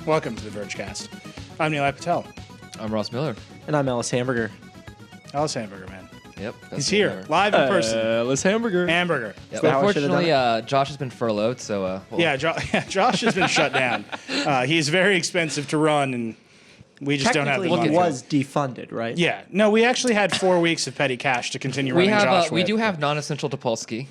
Welcome to the Vergecast. I'm Neil Patel. I'm Ross Miller. And I'm Ellis Hamburger. Ellis Hamburger, man. Yep. He's here, live in person. Ellis Hamburger. Hamburger. Yep. that how I should've Unfortunately, done Josh has been furloughed, so... Josh has been shut down. He's very expensive to run, and we just don't have the Technically, money. he was defunded, right? Yeah. No, we actually had 4 weeks of petty cash to continue running Josh we with. do have non-essential Topolsky.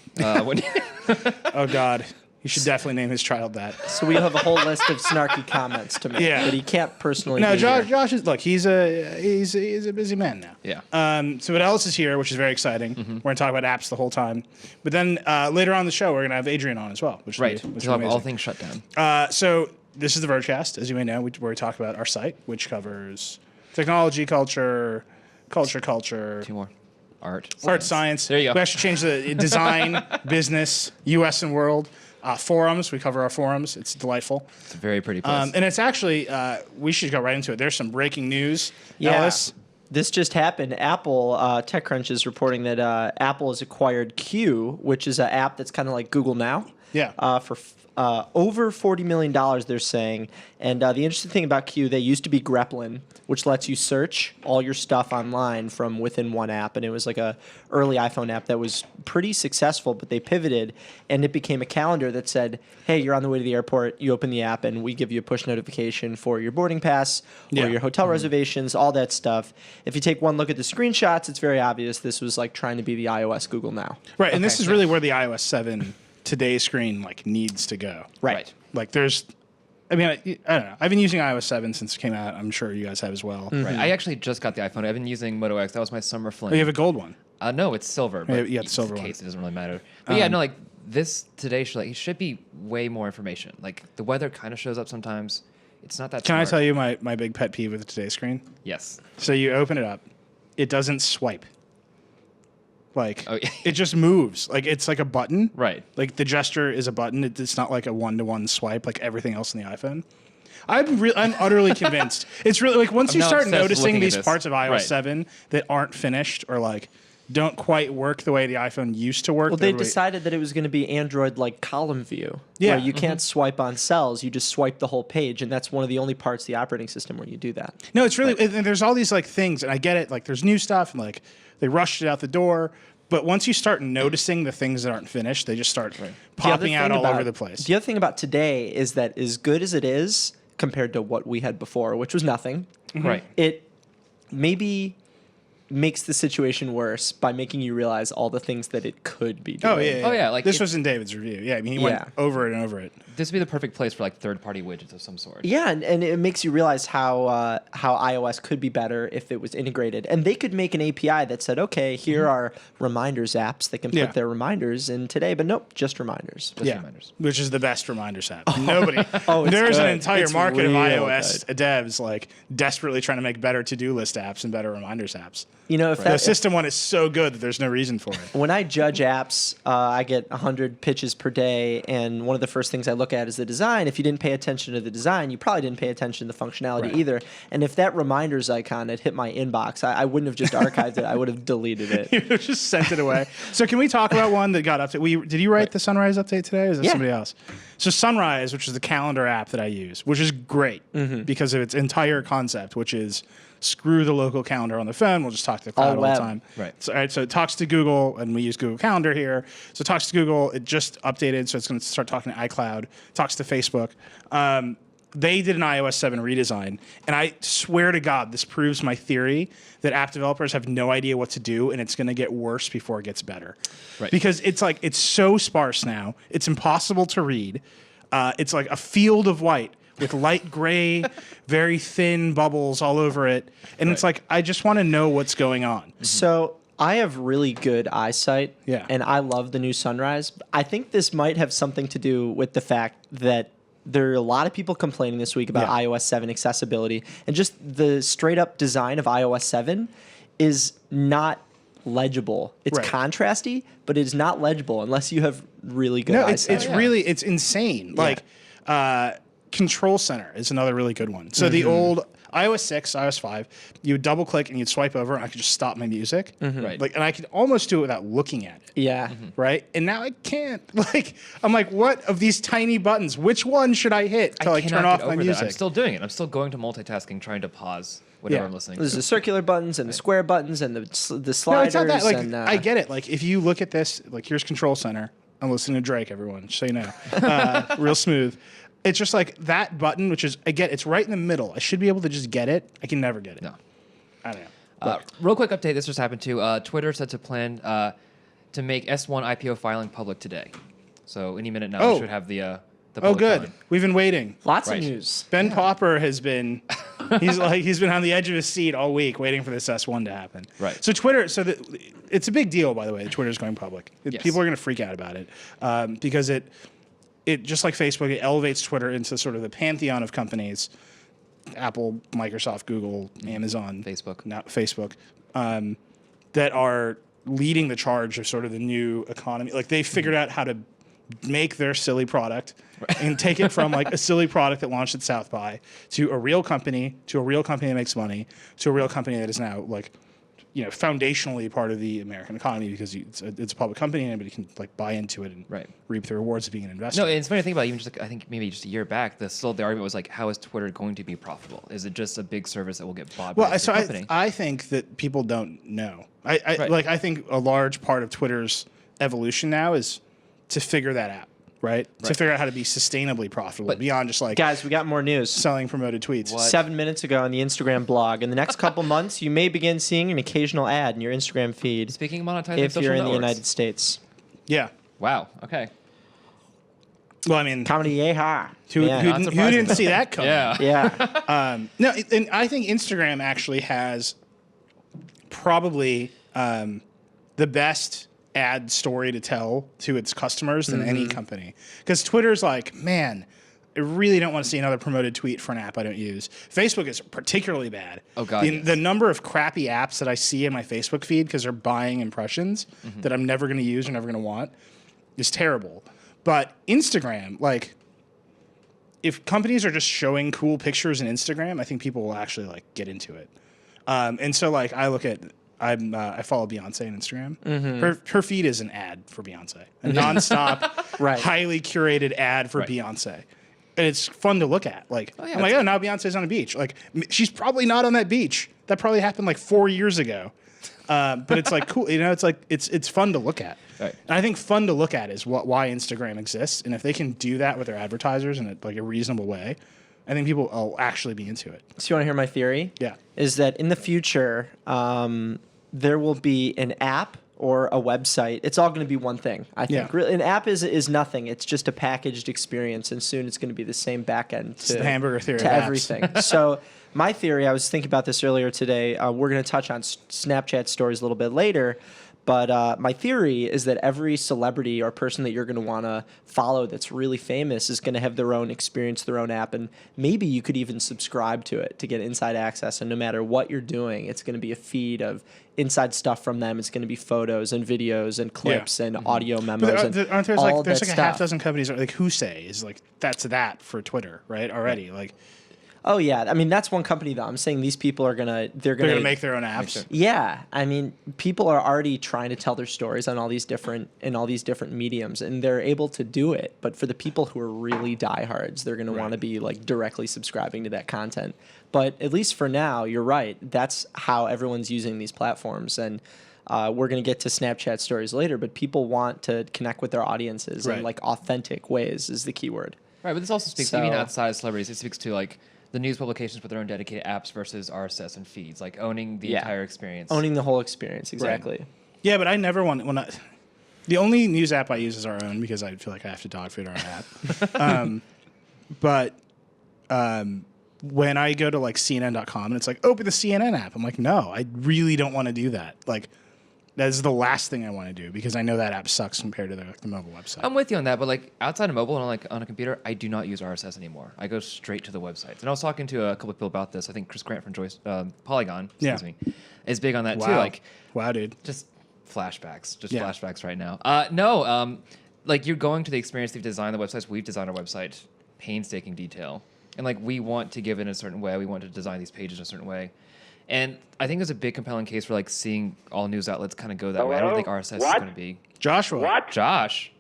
Oh, God. You should definitely name his child that. So we have a whole list of snarky comments to make, Yeah. but he can't personally. No, be here. Josh is, look, he's a busy man now. Yeah. So but Ellis is here, which is very exciting. We're going to talk about apps the whole time. But then later on in the show, we're going to have Adrianne on as well. Which Right. Which We'll is have all amazing. things shut down. So this is the Vergecast, as you may know, where we talk about our site, which covers technology, culture. Two more. Art. Science. There you go. We actually changed the design, business, U.S. and world. Forums. We cover our forums. It's delightful. It's a very pretty place. And it's actually, we should go right into it. There's some breaking news. Yeah. Ellis. This just happened. Apple, TechCrunch is reporting that Apple has acquired Q, which is an app that's kind of like Google Now. Yeah. For over $40 million, they're saying. And the interesting thing about Q, they used to be Greplin, which lets you search all your stuff online from within one app. And it was like a early iPhone app that was pretty successful, but they pivoted, and it became a calendar that said, hey, you're on the way to the airport. You open the app, and we give you a push notification for your boarding pass or your hotel reservations, all that stuff. If you take one look at the screenshots, it's very obvious this was like trying to be the iOS Google Now. Right. And this is really where the iOS 7 today screen needs to go. Right. Like there's, I mean, I don't know. I've been using iOS 7 since it came out. I'm sure you guys have as well. Right. I actually just got the iPhone. I've been using Moto X. That was my summer fling. Oh, you have a gold one. No, it's silver. But Yeah, the silver in one. case it doesn't really matter. But yeah, no, like this today should be way more information. Like the weather kind of shows up sometimes. It's not that. Can I smart. tell you my big pet peeve with the today screen? Yes. So you open it up, it doesn't swipe. Oh, yeah. It just moves. Like it's like a button. Right. Like the gesture is a button. It's not like a one-to-one swipe like everything else in the iPhone. I'm utterly convinced. It's really like once I'm you now start obsessed with noticing looking at these this. parts of iOS Right. 7 that aren't finished or like don't quite work the way the iPhone used to work. Well, they decided that it was going to be Android like column view. Yeah. Where you can't swipe on cells, you just swipe the whole page, and that's one of the only parts of the operating system where you do that. No, it's really and there's all these like things, and I get it. Like there's new stuff, and like they rushed it out the door. But once you start noticing the things that aren't finished, they just start popping out all over the place. The other thing about today is that as good as it is compared to what we had before, which was nothing, Right. it maybe makes the situation worse by making you realize all the things that it could be doing. Oh yeah, Oh, yeah, like this if- was in David's review. Yeah, I mean he went over it and over it. This would be the perfect place for like third-party widgets of some sort. Yeah, and it makes you realize how iOS could be better if it was integrated. And they could make an API that said, okay, here are reminders apps that can put their reminders in today, but nope, just reminders. Just reminders. Which is the best reminders app. Nobody. It's there's an good. entire It's market of real iOS devs like desperately trying to make better to-do list apps and better reminders apps. You know, if The that, system one is so good that there's no reason for it. when I judge apps, I get 100 pitches per day, and one of the first things I look at is the design. If you didn't pay attention to the design, you probably didn't pay attention to the functionality either. And if that reminders icon had hit my inbox, I wouldn't have just archived it. I would have deleted it. You just sent it away. So can we talk about one that got updated? Did you write the Sunrise update today, or is that somebody else? So Sunrise, which is the calendar app that I use, which is great because of its entire concept, which is screw the local calendar on the phone. We'll just talk to the cloud all the time. Right. So it talks to Google, and we use Google Calendar here. So it talks to Google. It just updated, so it's going to start talking to iCloud. Talks to Facebook. They did an iOS 7 redesign, and I swear to God, this proves my theory that app developers have no idea what to do, and it's going to get worse before it gets better. Right. Because it's so sparse now. It's impossible to read. It's like a field of white with light gray, very thin bubbles all over it. And it's like, I just want to know what's going on. So I have really good eyesight, and I love the new Sunrise. I think this might have something to do with the fact that there are a lot of people complaining this week about iOS 7 accessibility, and just the straight-up design of iOS 7 is not legible. It's contrasty, but it is not legible unless you have really good eyesight. It's insane. Like, Control Center is another really good one. So the old iOS 6, iOS 5, you would double click and you'd swipe over and I could just stop my music. Right. Like, and I could almost do it without looking at it. Yeah. Right? And now I can't. Like, I'm like, what of these tiny buttons, which one should I hit to like cannot turn off get my over that. music? I'm still doing it. I'm still going to multitasking, trying to pause whatever I'm listening There's to. the circular buttons and the square buttons and the No, sliders. it's not that. Like, and, I get it. Like, if you look at this, like, here's Control Center. I'm listening to Drake, everyone, just so you know. Real smooth. It's just like that button, which is, again, it's right in the middle. I should be able to just get it. I can never get it. No. I don't know. Real quick update. This just happened too. Twitter set to plan to make S1 IPO filing public today. So any minute now, we should have the Oh, public good. filing. We've been waiting. Lots Right. of news. Ben Popper has been, he's been on the edge of his seat all week waiting for this S1 to happen. Right. So Twitter, it's a big deal, by the way, that Twitter's going public. Yes. People are going to freak out about it because it just like Facebook, it elevates Twitter into sort of the pantheon of companies, Apple, Microsoft, Google, Amazon, Facebook. now Facebook, that are leading the charge of sort of the new economy. Like they figured out how to make their silly product and take it from like a silly product that launched at South by to a real company, that makes money, to a real company that is now like, you know, foundationally part of the American economy because it's a public company and anybody can like buy into it and reap the rewards of being an investor. No, and it's funny to think about. Even just like, I think maybe just a year back, the argument was like, how is Twitter going to be profitable? Is it just a big service that will get bought by the company? I think that people don't know. I think a large part of Twitter's evolution now is to figure that out, right? To figure out how to be sustainably profitable beyond just like Guys, we got more news. selling promoted tweets. What? 7 minutes ago on the Instagram blog. In the next couple months, you may begin seeing an occasional ad in your Instagram feed Speaking of monetizing if social you're in networks. the United States. Yeah. Wow. Okay. Well, I mean, Comedy, yeehaw. who Man. Not didn't surprising. see that coming? Yeah. Yeah. No, and I think Instagram actually has probably the best ad story to tell to its customers than any company. Because Twitter's like, man, I really don't want to see another promoted tweet for an app I don't use. Facebook is particularly bad. Oh, God, yes. The number of crappy apps that I see in my Facebook feed because they're buying impressions that I'm never going to use or never going to want is terrible. But Instagram, like, if companies are just showing cool pictures in Instagram, I think people will actually like get into it. And so like I look at I follow Beyonce on Instagram. Her feed is an ad for Beyonce, a nonstop, highly curated ad for Beyonce. And it's fun to look at. Like I'm like, oh, now Beyonce's on a beach. Like she's probably not on that beach. That probably happened like 4 years ago. But it's like cool, you know. It's like it's fun to look at. Right. And I think fun to look at is why Instagram exists. And if they can do that with their advertisers in a reasonable way, I think people will actually be into it. So you want to hear my theory? Yeah. Is that in the future, there will be an app or a website. It's all going to be one thing, I think. Yeah. Really, an app is nothing. It's just a packaged experience, and soon it's going to be the same backend It's the hamburger theory to of apps. everything. So my theory, I was thinking about this earlier today. We're going to touch on Snapchat stories a little bit later. But my theory is that every celebrity or person that you're going to want to follow that's really famous is going to have their own experience, their own app, and maybe you could even subscribe to it to get inside access. And no matter what you're doing, it's going to be a feed of inside stuff from them. It's going to be photos and videos and clips and audio memos. But aren't there all there's that like a stuff. half dozen companies like Whosay is like that's that for Twitter, right? Already. Like Oh yeah, I mean that's one company though. I'm saying these people are they're gonna make their own apps. Yeah, I mean, people are already trying to tell their stories on all these different mediums, and they're able to do it. But for the people who are really diehards, they're going to want to be like directly subscribing to that content. But at least for now, you're right. That's how everyone's using these platforms, and we're going to get to Snapchat stories later. But people want to connect with their audiences in like authentic ways is the key word. Right, but this also speaks even outside of celebrities. It speaks to like the news publications with their own dedicated apps versus RSS and feeds, like owning the entire experience. Owning the whole experience, exactly. Right. Yeah, but I never want when I. The only news app I use is our own because I feel like I have to dog food our own app. When I go to like CNN.com and it's like open the CNN app, I'm like, no, I really don't want to do that. Like, that is the last thing I want to do because I know that app sucks compared to the mobile website. I'm with you on that, but like outside of mobile and on a computer, I do not use RSS anymore. I go straight to the websites. And I was talking to a couple of people about this. I think Chris Grant from Polygon, excuse me, is big on that too. Like, wow, dude. Just flashbacks right now. Like you're going to the experience. They've designed the websites. We've designed our website, painstaking detail. and like we want to give it in a certain way. We want to design these pages in a certain way. And I think there's a big compelling case for like seeing all news outlets kind of go that way. I don't think RSS is going to be. Joshua. What? Josh.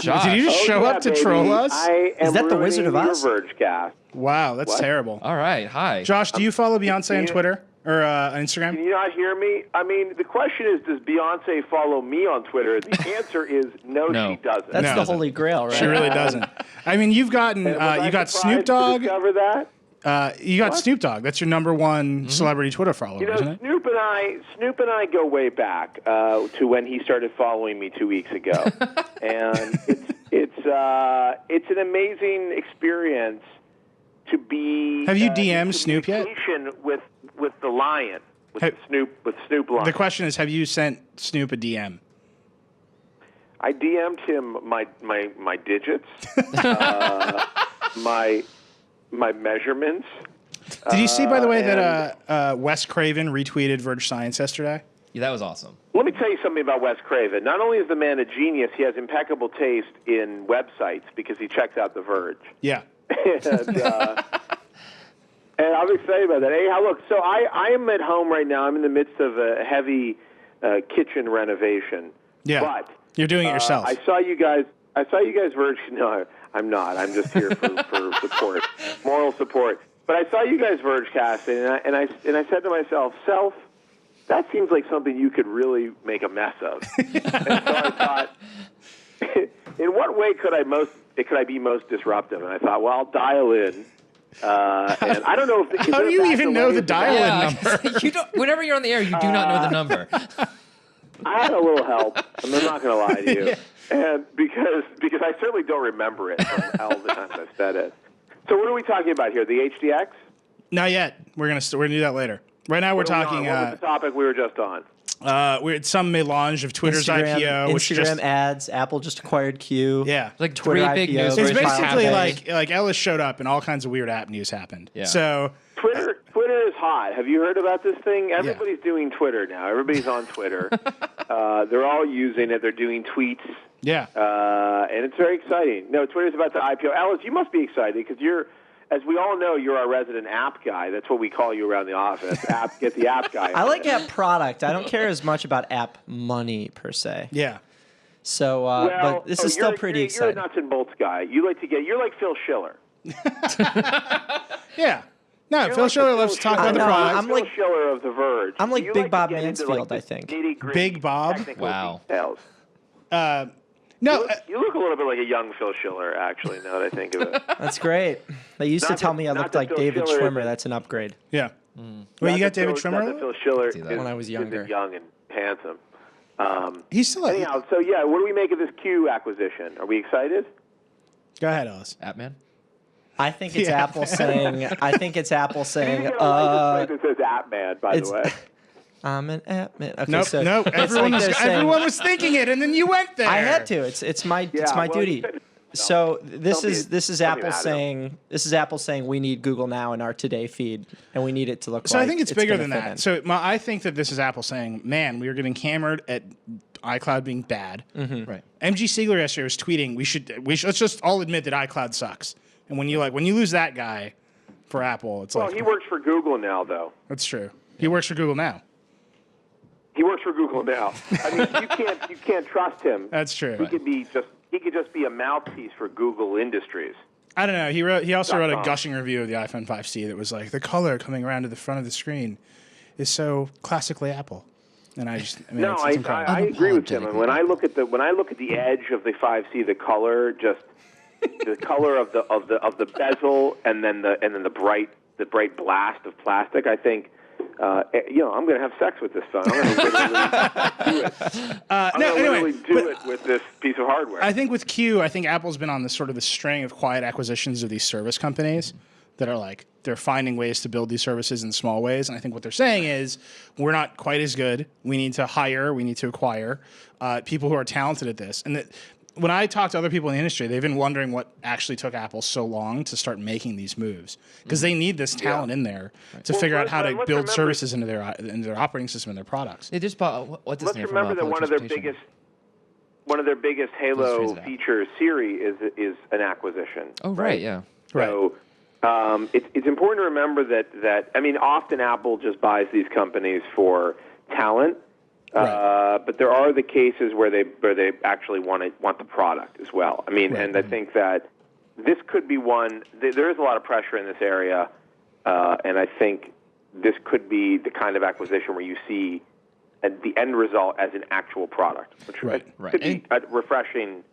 Josh. Did you just show up to troll us? Is that the Wizard of Oz? Vergecast. Wow, that's terrible. All right. Hi. Josh, do you follow Beyonce on Twitter or on Instagram? Can you not hear me? I mean, the question is, does Beyonce follow me on Twitter? The answer is no. She doesn't. That's the Holy Grail, right? She really doesn't. I mean, you've gotten you got Snoop Dogg. Discover that? You got Snoop Dogg. That's your number one celebrity Twitter follower, isn't it? Snoop and I go way back to when he started following me 2 weeks ago, and it's an amazing experience to be. Have you DM'd Snoop yet? With the lion, with Snoop Lion. The question is, have you sent Snoop a DM? I DM'd him my digits, my measurements. Did you see, by the way, that Wes Craven retweeted Verge Science yesterday? Yeah, that was awesome. Let me tell you something about Wes Craven. Not only is the man a genius, he has impeccable taste in websites because he checks out The Verge. Yeah. And I'm excited about that. Hey, look, so I am at home right now. I'm in the midst of a heavy kitchen renovation. Yeah. But you're doing it yourself. I saw you guys Verge. No, I'm not. I'm just here for support, moral support. But I saw you guys Vergecast, and I said to myself, Self, that seems like something you could really make a mess of. And so I thought, in what way could I be most disruptive? And I thought, well, I'll dial in. And I don't know if how do you even know the dial-in number? You don't. Whenever you're on the air, you do not know the number. I had a little help. I'm not going to lie to you. Yeah. And because I certainly don't remember it from all the times I've said it. So what are we talking about here? The HDX? Not yet. We're gonna do that later. Right now we're talking. What was the topic we were just on? We're at some melange of Twitter's IPO, Instagram ads. Apple just acquired Q. Yeah, like Twitter three big IPO, news. it's basically like Ellis showed up and all kinds of weird app news happened. Yeah. So Twitter is hot. Have you heard about this thing? Everybody's doing Twitter now. Everybody's on Twitter. They're all using it. They're doing tweets. Yeah. And it's very exciting. No, Twitter's about to IPO. Alice, you must be excited because you're, as we all know, you're our resident app guy. That's what we call you around the office. Get the app guy. I like app product. I don't care as much about app money per se. Yeah. So, but this is still pretty exciting. You're a nuts and bolts guy. You're like Phil Schiller. Yeah. No, Phil Schiller loves to talk about the product. I'm like Phil Schiller of The Verge. I'm like Big Bob Mansfield, I think. Big Bob? Wow. Details. No, you look a little bit like a young Phil Schiller, actually, now that I think of it. That's great. They used to tell me I looked like David Schwimmer. That's an upgrade. Yeah. Well, you got David Schwimmer? Phil Schiller when I was younger. Young and handsome. He's still anyhow, so yeah, what do we make of this Q acquisition? Are we excited? Go ahead, Ellis. Appman? I think it's Apple saying. I think it's Apple saying. This says Appman, by the way. I'm an app man. Okay, nope, so nope. Everyone was thinking it, and then you went there. I had to. It's my duty. So this is Apple saying we need Google Now in our Today feed, and we need it to look. So like I think it's bigger than that. In. So I think that this is Apple saying, "Man, we are getting hammered at iCloud being bad." Mm-hmm. Right. MG Siegler yesterday was tweeting, "We should let's just all admit that iCloud sucks." And when you lose that guy for Apple, it's he works for Google now, though. That's true. He works for Google now. He works for Google now. I mean, you can't trust him. That's true. He could just be a mouthpiece for Google Industries. I don't know. He also wrote a gushing review of the iPhone 5C that was like, the color coming around to the front of the screen is so classically Apple. And I agree with him. And when I look at the edge of the 5C, the color, just the color of the bezel, and then the bright blast of plastic, I think. I'm going to have sex with this phone. I'm going to do it with this piece of hardware. I think with Q, Apple's been on this sort of the string of quiet acquisitions of these service companies that are like, they're finding ways to build these services in small ways. And I think what they're saying is, we're not quite as good. We need to acquire people who are talented at this. And when I talk to other people in the industry, they've been wondering what actually took Apple so long to start making these moves, because they need this talent in there to figure out how to build services into their operating system and their products. They just bought what's his name? Let's remember that one of their biggest Halo features, Siri, is an acquisition. Oh right, yeah. So it's important to remember that I mean, often Apple just buys these companies for talent, but there are the cases where they actually want the product as well. I mean, and I think that this could be one. There is a lot of pressure in this area, and I think this could be the kind of acquisition where you see the end result as an actual product, which could be a refreshing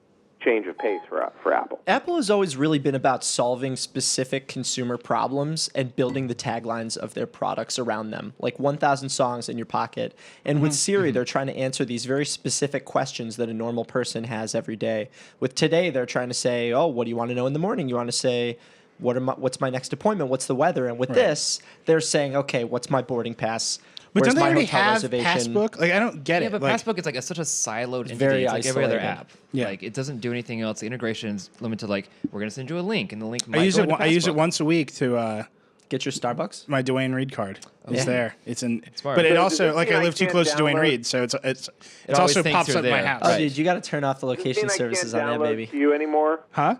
change of pace for Apple. Apple has always really been about solving specific consumer problems and building the taglines of their products around them, like 1,000 songs in your pocket. And with Siri, they're trying to answer these very specific questions that a normal person has every day. With Today, they're trying to say, oh, what do you want to know in the morning? You want to say, what's my next appointment? What's the weather? And with this, they're saying, okay, what's my boarding pass? But Where's don't they my already hotel have reservation? Passbook? Like, I don't get it. Yeah, but like, Passbook is like such a siloed entity. very It's like every other isolated. app. Yeah. Like it doesn't do anything else. The integration is limited to like we're gonna send you a link, and the link. I Might use go it. into I use it Passbook. once a week to Get your Starbucks? my Dwayne Reed card. It's there. It's in. Smart. But it So does also this like mean I I live too can't close to Dwayne download- Reed, so it always also thinks pops you're up in my there. house. Oh, Right. dude, you got to turn off the Does location this mean services I on can't that, download baby. Q anymore? Huh?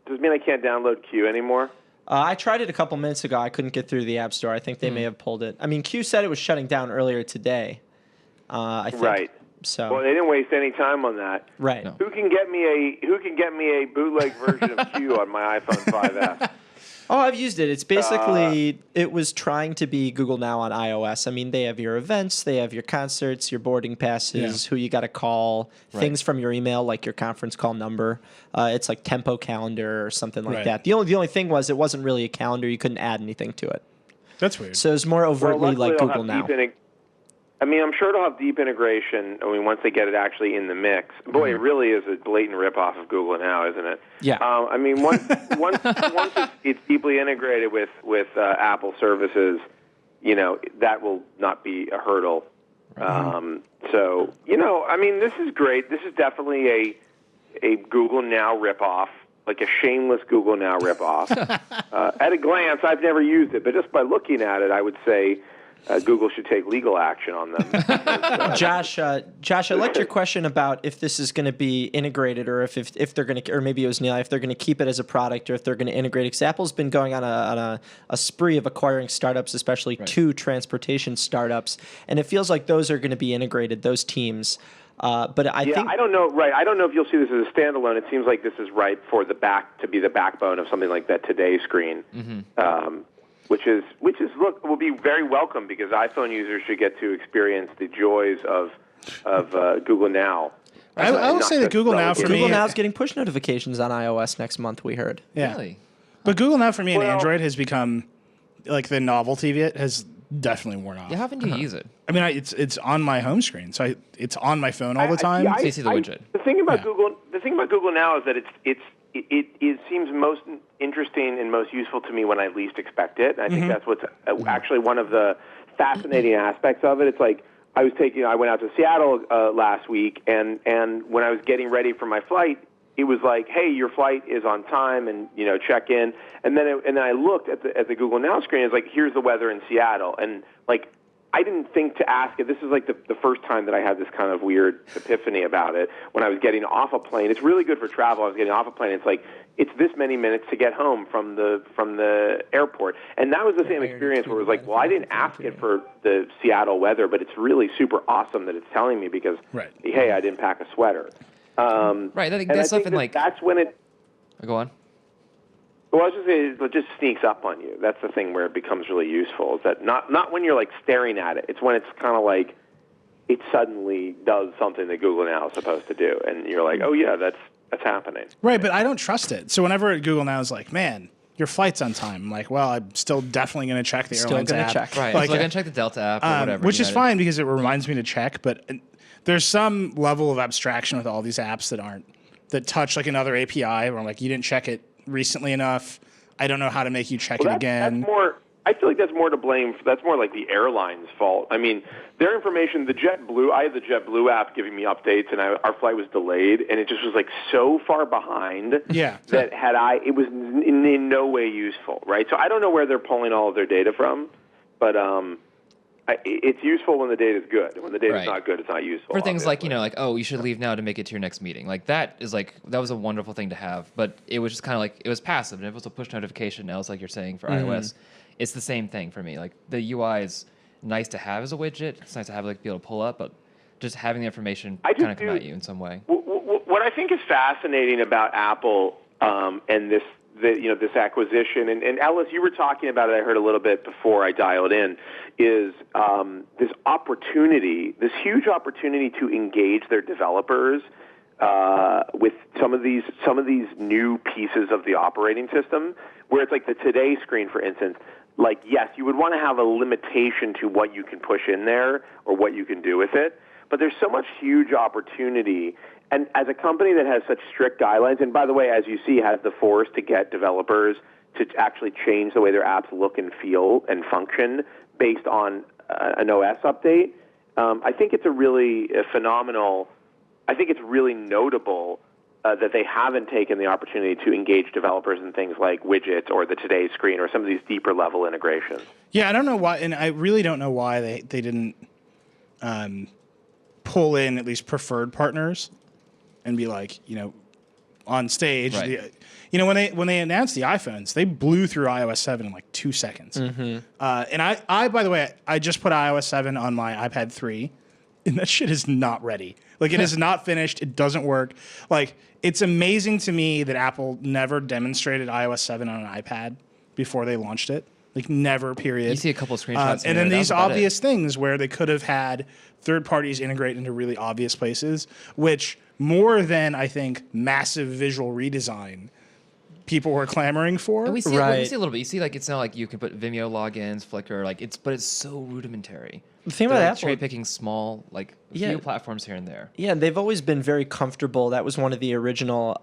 Does it mean I can't download Q anymore? I tried it a couple minutes ago. I couldn't get through the App Store. I think they may have pulled it. I mean, Q said it was shutting down earlier today. I think. Right. So. Well, they didn't waste any time on that. Right. No. Who can get me a bootleg version of Q on my iPhone 5S? Oh, I've used it. It's basically it was trying to be Google Now on iOS. I mean, they have your events, they have your concerts, your boarding passes, who you got to call, things from your email like your conference call number. It's like Tempo Calendar or something like that. The only thing was it wasn't really a calendar. You couldn't add anything to it. That's weird. So it's more overtly luckily like it'll Google have Now. I mean, I'm sure it'll have deep integration. I mean, once they get it actually in the mix. Boy, it really is a blatant ripoff of Google Now, isn't it? Yeah. I mean, once it's deeply integrated with Apple services, you know, that will not be a hurdle. So, you know, I mean, this is great. This is definitely a Google Now ripoff, like a shameless Google Now ripoff. At a glance, I've never used it, but just by looking at it, I would say Google should take legal action on them. Because, Josh, I liked your question about if this is going to be integrated, or if they're going to, or maybe it was Neil, if they're going to keep it as a product, or if they're going to integrate it. Because Apple's been going on a spree of acquiring startups, especially two transportation startups, and it feels like those are going to be integrated. Those teams. But I think I don't know. Right, I don't know if you'll see this as a standalone. It seems like this is ripe for to be the backbone of something like that Today screen. Which is look, will be very welcome because iPhone users should get to experience the joys of Google Now. I will say that Google Now for me. Google Now's getting push notifications on iOS next month. We heard. Yeah. Really? But Google Now for me and Well- Android has become like the novelty of it has definitely worn off. Yeah, how often do you use it? I mean, it's on my home screen, so it's on my phone all the time. So you see the widget. The thing about Google Now is that it seems most interesting and most useful to me when I least expect it. I think that's what's actually one of the fascinating aspects of it. It's like I went out to Seattle last week, and when I was getting ready for my flight, it was like, hey, your flight is on time, and check in. And then I looked at the Google Now screen. It's like, here's the weather in Seattle, and like I didn't think to ask it. This is like the first time that I had this kind of weird epiphany about it when I was getting off a plane. It's really good for travel. I was getting off a plane. It's like it's this many minutes to get home from the airport, and that was the same experience where it was like, well, I didn't ask it for the Seattle weather, but it's really super awesome that it's telling me because hey, I didn't pack a sweater. Right. And That's I stuff think in like. that's when it. Go on. Well, I was just saying, it just sneaks up on you. That's the thing where it becomes really useful. Is that not when you're like staring at it? It's when it's kind of like it suddenly does something that Google Now is supposed to do, and you're like, oh yeah, that's happening. Right, but I don't trust it. So whenever Google Now is like, man, your flight's on time, I'm like, well, I'm still definitely going to check the airlines app. check. Right. Like, so I'm gonna check the Delta app or whatever. which is United. fine because it reminds me to check, but there's some level of abstraction with all these apps that touch like another API where I'm like, you didn't check it recently enough. I don't know how to make you check it again. That's more. I feel like that's more to blame. That's more like the airline's fault. I mean, their information, the JetBlue. I had the JetBlue app giving me updates, and our flight was delayed, and it just was like so far behind. Yeah. That it was in no way useful, right? So I don't know where they're pulling all of their data from, but it's useful when the data is good. When the data is not good, it's not useful. For things obviously. like, oh, you should leave now to make it to your next meeting. Like that was a wonderful thing to have, but it was just kind of like, it was passive, and if it was a push notification, now it's like you're saying for iOS, it's the same thing for me. Like the UI is nice to have as a widget. It's nice to have be able to pull up, but just having the information kind of come at you in some way. What I think is fascinating about Apple and this acquisition, and Ellis, you were talking about it, I heard a little bit before I dialed in, is this opportunity, this huge opportunity to engage their developers with some of these new pieces of the operating system, where it's like the Today screen, for instance. Like, yes, you would want to have a limitation to what you can push in there or what you can do with it, but there's so much huge opportunity. And as a company that has such strict guidelines, and by the way, as you see, has the force to get developers to actually change the way their apps look and feel and function based on an OS update, I think it's phenomenal. I think it's really notable that they haven't taken the opportunity to engage developers in things like widgets or the Today screen or some of these deeper level integrations. Yeah, I don't know why, and I really don't know why they didn't pull in at least preferred partners and be like, on stage. Right. When they announced the iPhones, they blew through iOS 7 in like 2 seconds. And I by the way, I just put iOS 7 on my iPad 3, and that shit is not ready. Like, it is not finished. It doesn't work. Like, it's amazing to me that Apple never demonstrated iOS 7 on an iPad before they launched it. Like, never, period. You see a couple of screenshots. And then these obvious things where they could have had third parties integrate into really obvious places, which more than, I think, massive visual redesign people were clamoring for. And we see a little bit. You see, it's not like you can put Vimeo logins, Flickr, but it's so rudimentary. The thing about Apple, cherry picking small, few platforms here and there. Yeah, they've always been very comfortable. That was one of the original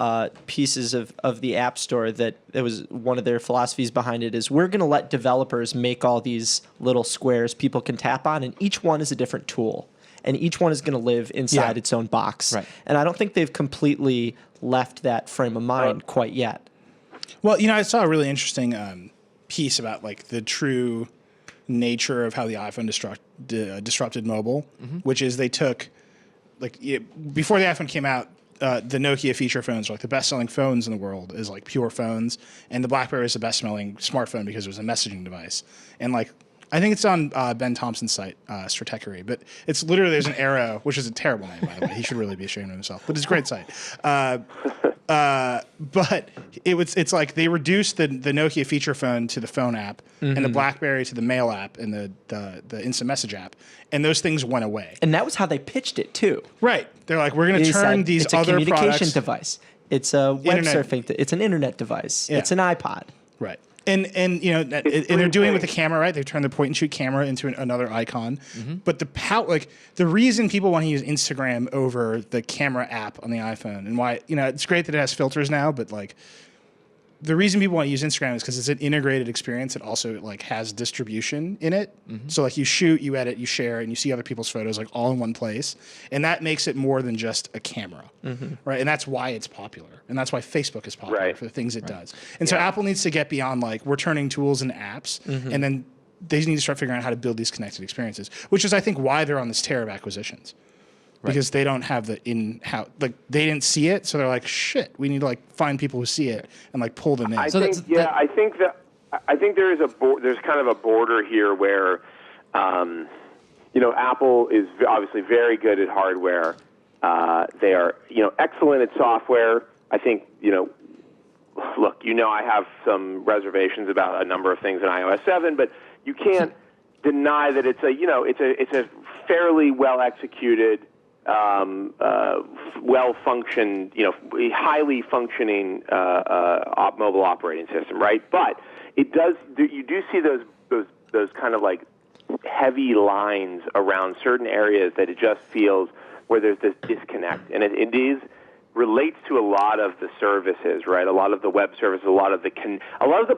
pieces of the App Store. That was one of their philosophies behind it. Is we're going to let developers make all these little squares people can tap on, and each one is a different tool, and each one is going to live inside its own box. Right. And I don't think they've completely left that frame of mind quite yet. Well, I saw a really interesting piece about the true nature of how the iPhone disrupted mobile, which is they took before the iPhone came out, the Nokia feature phones were the best-selling phones in the world is pure phones, and the BlackBerry is the best-selling smartphone because it was a messaging device. And I think it's on Ben Thompson's site, Stratechery, but it's literally there's an arrow, which is a terrible name, by the way. He should really be ashamed of himself, but it's a great site. But it's like they reduced the Nokia feature phone to the phone app and the BlackBerry to the mail app and the instant message app, and those things went away. And that was how they pitched it too. Right? They're like, we're going to turn these other products. It's a communication device. It's a web surfing. It's an internet device. Yeah. It's an iPod. Right. And they're doing it with the camera, right? They've turned the point and shoot camera into another icon. But the reason people want to use Instagram over the camera app on the iPhone, and why it's great that it has filters now, but the reason people want to use Instagram is because it's an integrated experience. It also has distribution in it. So you shoot, you edit, you share, and you see other people's photos all in one place, and that makes it more than just a camera, right? And that's why it's popular, and that's why Facebook is popular for the things it does. And so Apple needs to get beyond we're turning tools into apps, and then they need to start figuring out how to build these connected experiences, which is I think why they're on this tear of acquisitions. Because they don't have the in-house, they didn't see it, so they're like, shit, we need to find people who see it and pull them in. I think there is there's kind of a border here where, Apple is obviously very good at hardware. They are, excellent at software. I think, look, I have some reservations about a number of things in iOS 7, but you can't deny that it's a fairly well executed. Well-functioned, highly functioning mobile operating system, right? But it does. You do see those kind of heavy lines around certain areas that it just feels where there's this disconnect, and it relates to a lot of the services, right? A lot of the web services, a lot of the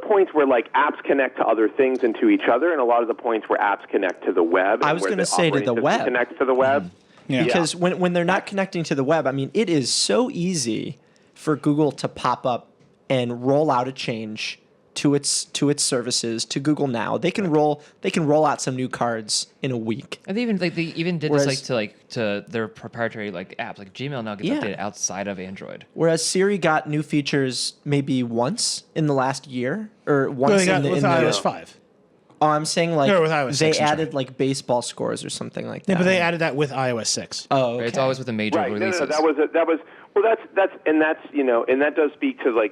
points where apps connect to other things and to each other, and a lot of the points where apps connect to the web. I was going to say to the web. Connects to the web. Yeah. Because when they're not connecting to the web, it is so easy for Google to pop up and roll out a change to its services, to Google Now. They can roll out some new cards in a week. And they even did Whereas- this to their proprietary apps. Like Gmail now gets Yeah. updated outside of Android. Whereas Siri got new features maybe once in the last year, or once Well, they got in with the iOS 5. Oh, I'm saying like No, with iOS they 6, I'm added like baseball scores or something like that. Yeah, but they added that with iOS 6. Oh, okay. It's always with the major Right. releases. No, that was well. That's and that does speak to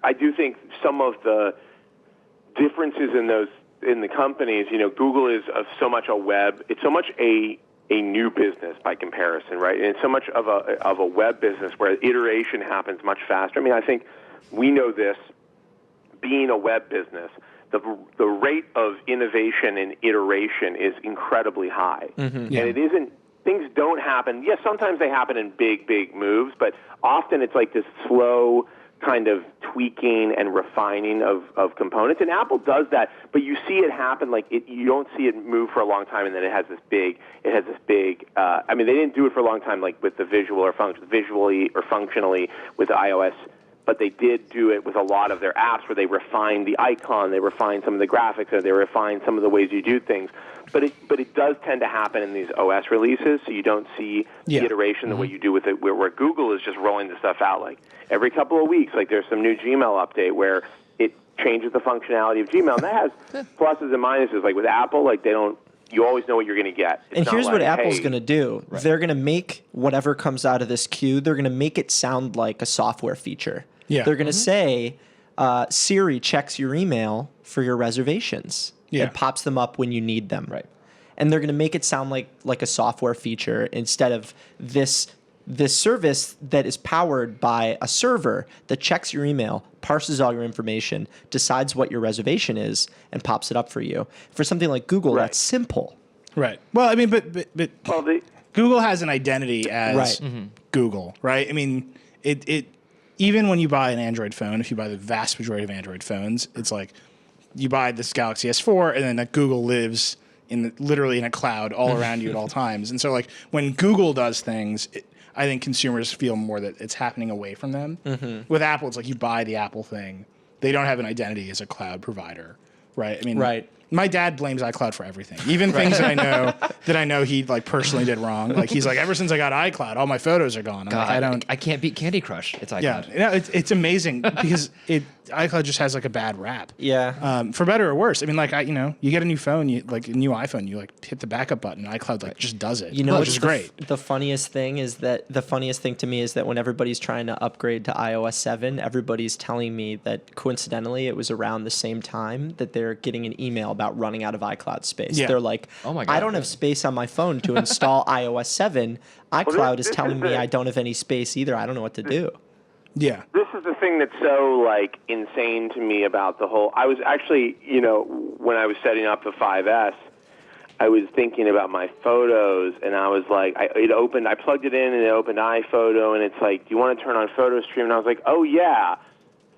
I do think some of the differences in the companies. Google is so much a web. It's so much a new business by comparison, right? And it's so much of a web business where iteration happens much faster. I mean, I think we know this being a web business. The rate of innovation and iteration is incredibly high. Mm-hmm. And it isn't, things don't happen. Yes, sometimes they happen in big moves, but often it's like this slow kind of tweaking and refining of components. And Apple does that, but you see it happen, you don't see it move for a long time, and then it has this big, I mean, they didn't do it for a long time, with the visually or functionally with iOS, but they did do it with a lot of their apps where they refined the icon, they refined some of the graphics, or they refined some of the ways you do things. But it does tend to happen in these OS releases, so you don't see the iteration the way you do with it, where Google is just rolling the stuff out every couple of weeks. There's some new Gmail update where it changes the functionality of Gmail, and that has pluses and minuses. With Apple, they don't. You always know what you're going to get. It's And not here's what Apple's hey, going to do. Right. They're going to make whatever comes out of this queue, they're going to make it sound like a software feature. Yeah. They're going to say, Siri checks your email for your reservations and pops them up when you need them. Right. And they're going to make it sound like a software feature instead of this service that is powered by a server that checks your email, parses all your information, decides what your reservation is, and pops it up for you. For something like Google, that's simple. Right. Well, I mean, but well, Google has an identity as Google, right? I mean, it even when you buy an Android phone, if you buy the vast majority of Android phones, it's like you buy this Galaxy S4, and then that Google lives literally in a cloud all around you at all times. And so, when Google does things, I think consumers feel more that it's happening away from them. Mm-hmm. With Apple, it's you buy the Apple thing. They don't have an identity as a cloud provider, right? I mean, my dad blames iCloud for everything, even things that I know he personally did wrong. He's ever since I got iCloud, all my photos are gone. I can't beat Candy Crush. It's iCloud. Yeah, it's amazing because iCloud just has a bad rap. Yeah. For better or worse. I mean, you get a new phone, a new iPhone, you hit the backup button, iCloud just does it. Which is great. The funniest thing to me is that when everybody's trying to upgrade to iOS 7, everybody's telling me that coincidentally it was around the same time that they're getting an email about running out of iCloud space. Yeah. They're like, oh my God, I don't have space on my phone to install iOS 7. iCloud is telling me I don't have any space either. I don't know what to do. Yeah. This is the thing that's so insane to me about the whole. I was actually, when I was setting up the 5S, I was thinking about my photos, and I was I plugged it in, and it opened iPhoto, and it's do you want to turn on Photo Stream? And I was like, oh yeah.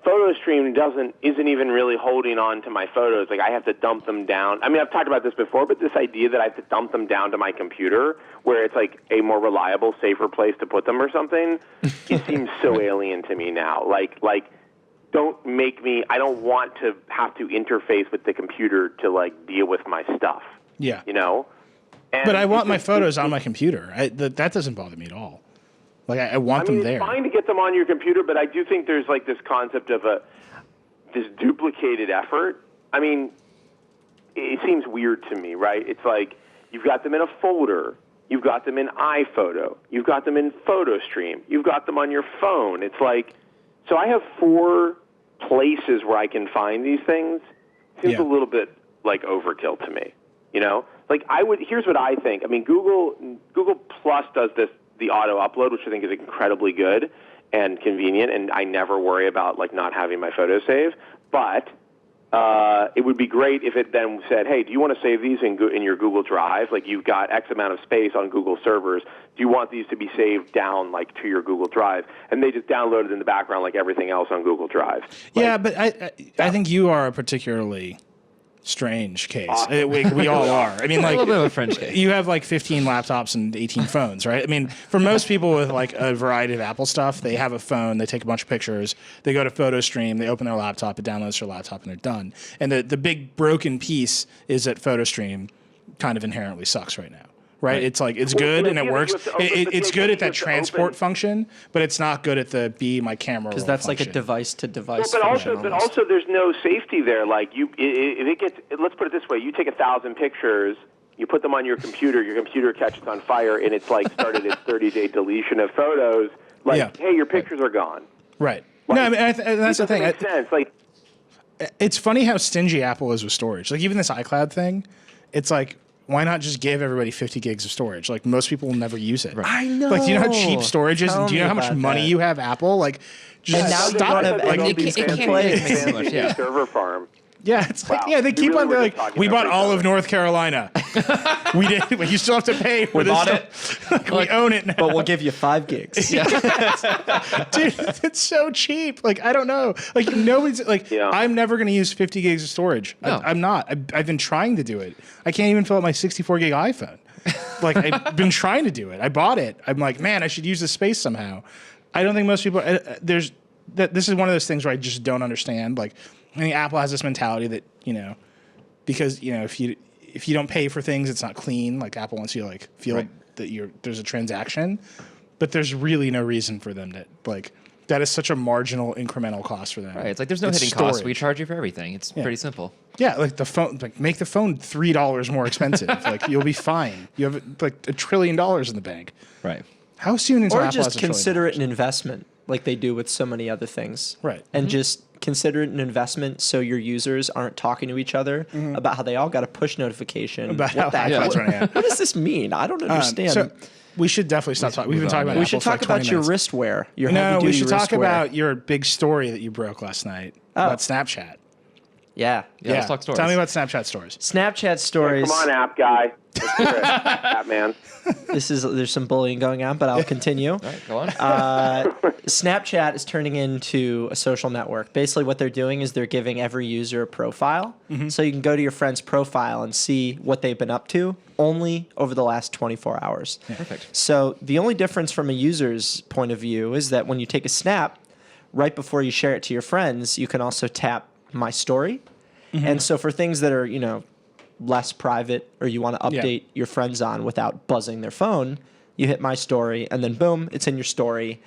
Photo Stream isn't even really holding on to my photos. I have to dump them down. I mean, I've talked about this before, but this idea that I have to dump them down to my computer, where it's a more reliable, safer place to put them or something, it seems so alien to me now. Don't make me. I don't want to have to interface with the computer to deal with my stuff. Yeah. And but I want my photos on my computer. That doesn't bother me at all. I want them there. It's fine to get them on your computer, but I do think there's this concept of this duplicated effort. I mean, it seems weird to me, right? It's you've got them in a folder, you've got them in iPhoto, you've got them in PhotoStream, you've got them on your phone. It's so I have 4 places where I can find these things. Seems a little bit overkill to me, Here's what I think. I mean, Google Plus does this. The auto upload, which I think is incredibly good and convenient, and I never worry about not having my photos saved. But it would be great if it then said, "Hey, do you want to save these in your Google Drive? You've got X amount of space on Google servers. Do you want these to be saved down to your Google Drive?" And they just download it in the background like everything else on Google Drive. Yeah, but I think you are a particularly strange case. We all are. I mean, A like, little bit of a French case. you have like 15 laptops and 18 phones, right? I mean, for most people with like a variety of Apple stuff, they have a phone, they take a bunch of pictures, they go to PhotoStream, they open their laptop, it downloads their laptop, and they're done. And the big broken piece is that PhotoStream kind of inherently sucks right now. Right? It's like, it's good and it works. It's good at that transport function, but it's not good at the my camera. Because that's like a function. device to device. But function also, there's no safety there. Like if it gets, let's put it this way: you take 1,000 pictures, you put them on your computer catches on fire, and it's like started its 30-day deletion of photos. Like, hey, your pictures are gone. Right. Like, no, I mean, that's the thing. Makes sense. Like, it's funny how stingy Apple is with storage. Like even this iCloud thing, it's like, why not just give everybody 50 gigs of storage? Like most people will never use it. Right. I know. Like, do you know how cheap storage is? Tell And do you know me how much about money that. you have, Apple? Like, just And now you stop don't it. have Like, any it can't play. make so much, yeah. server farm. yeah, it's like, Wow. yeah, they You keep really on, they're were like, just talking we bought over all each of other. North Carolina. We did, but you still have to pay for this bought stuff. We own it now. But we'll give you 5 gigs. Dude, it's so cheap. Like, I don't know. Like, nobody's like, Yeah. I'm never going to use 50 gigs of storage. No. I'm not. I've been trying to do it. I can't even fill up my 64 gig iPhone. Like, I've been trying to do it. I bought it. I'm like, man, I should use this space somehow. I don't think most people, this is one of those things where I just don't understand. Like, I think Apple has this mentality that, because, if you don't pay for things, it's not clean. Like, Apple wants you to, like, feel that there's a transaction. But there's really no reason for them to, like, that is such a marginal incremental cost for them. Right. It's like there's no hidden cost. We storage. charge you for everything. It's pretty simple. Yeah, like the phone, like make the phone $3 more expensive. Like you'll be fine. You have like $1 trillion in the bank. Right. How soon until Or Apple just has $1 trillion? consider it an investment like they do with so many other things. Right. And just consider it an investment so your users aren't talking to each other about how they all got a push notification. About What how the iCloud's heck? running out. What does this mean? I don't understand. So we should definitely stop talking. We've been talking about we Apple should for talk like 20 about your minutes. wristwear. Your No, heavy-duty we should talk wristwear. about your big story that you broke last night about Snapchat. Yeah. Yeah, let's talk stories. Tell me about Snapchat stories. Snapchat stories. Come on, app guy. Let's hear it, app man. There's some bullying going on, but I'll continue. All right, go on. Snapchat is turning into a social network. Basically, what they're doing is they're giving every user a profile. So you can go to your friend's profile and see what they've been up to only over the last 24 hours. Perfect. So the only difference from a user's point of view is that when you take a snap, right before you share it to your friends, you can also tap My Story. And so for things that are, less private or you want to update your friends on without buzzing their phone, you hit My Story and then boom, it's in your story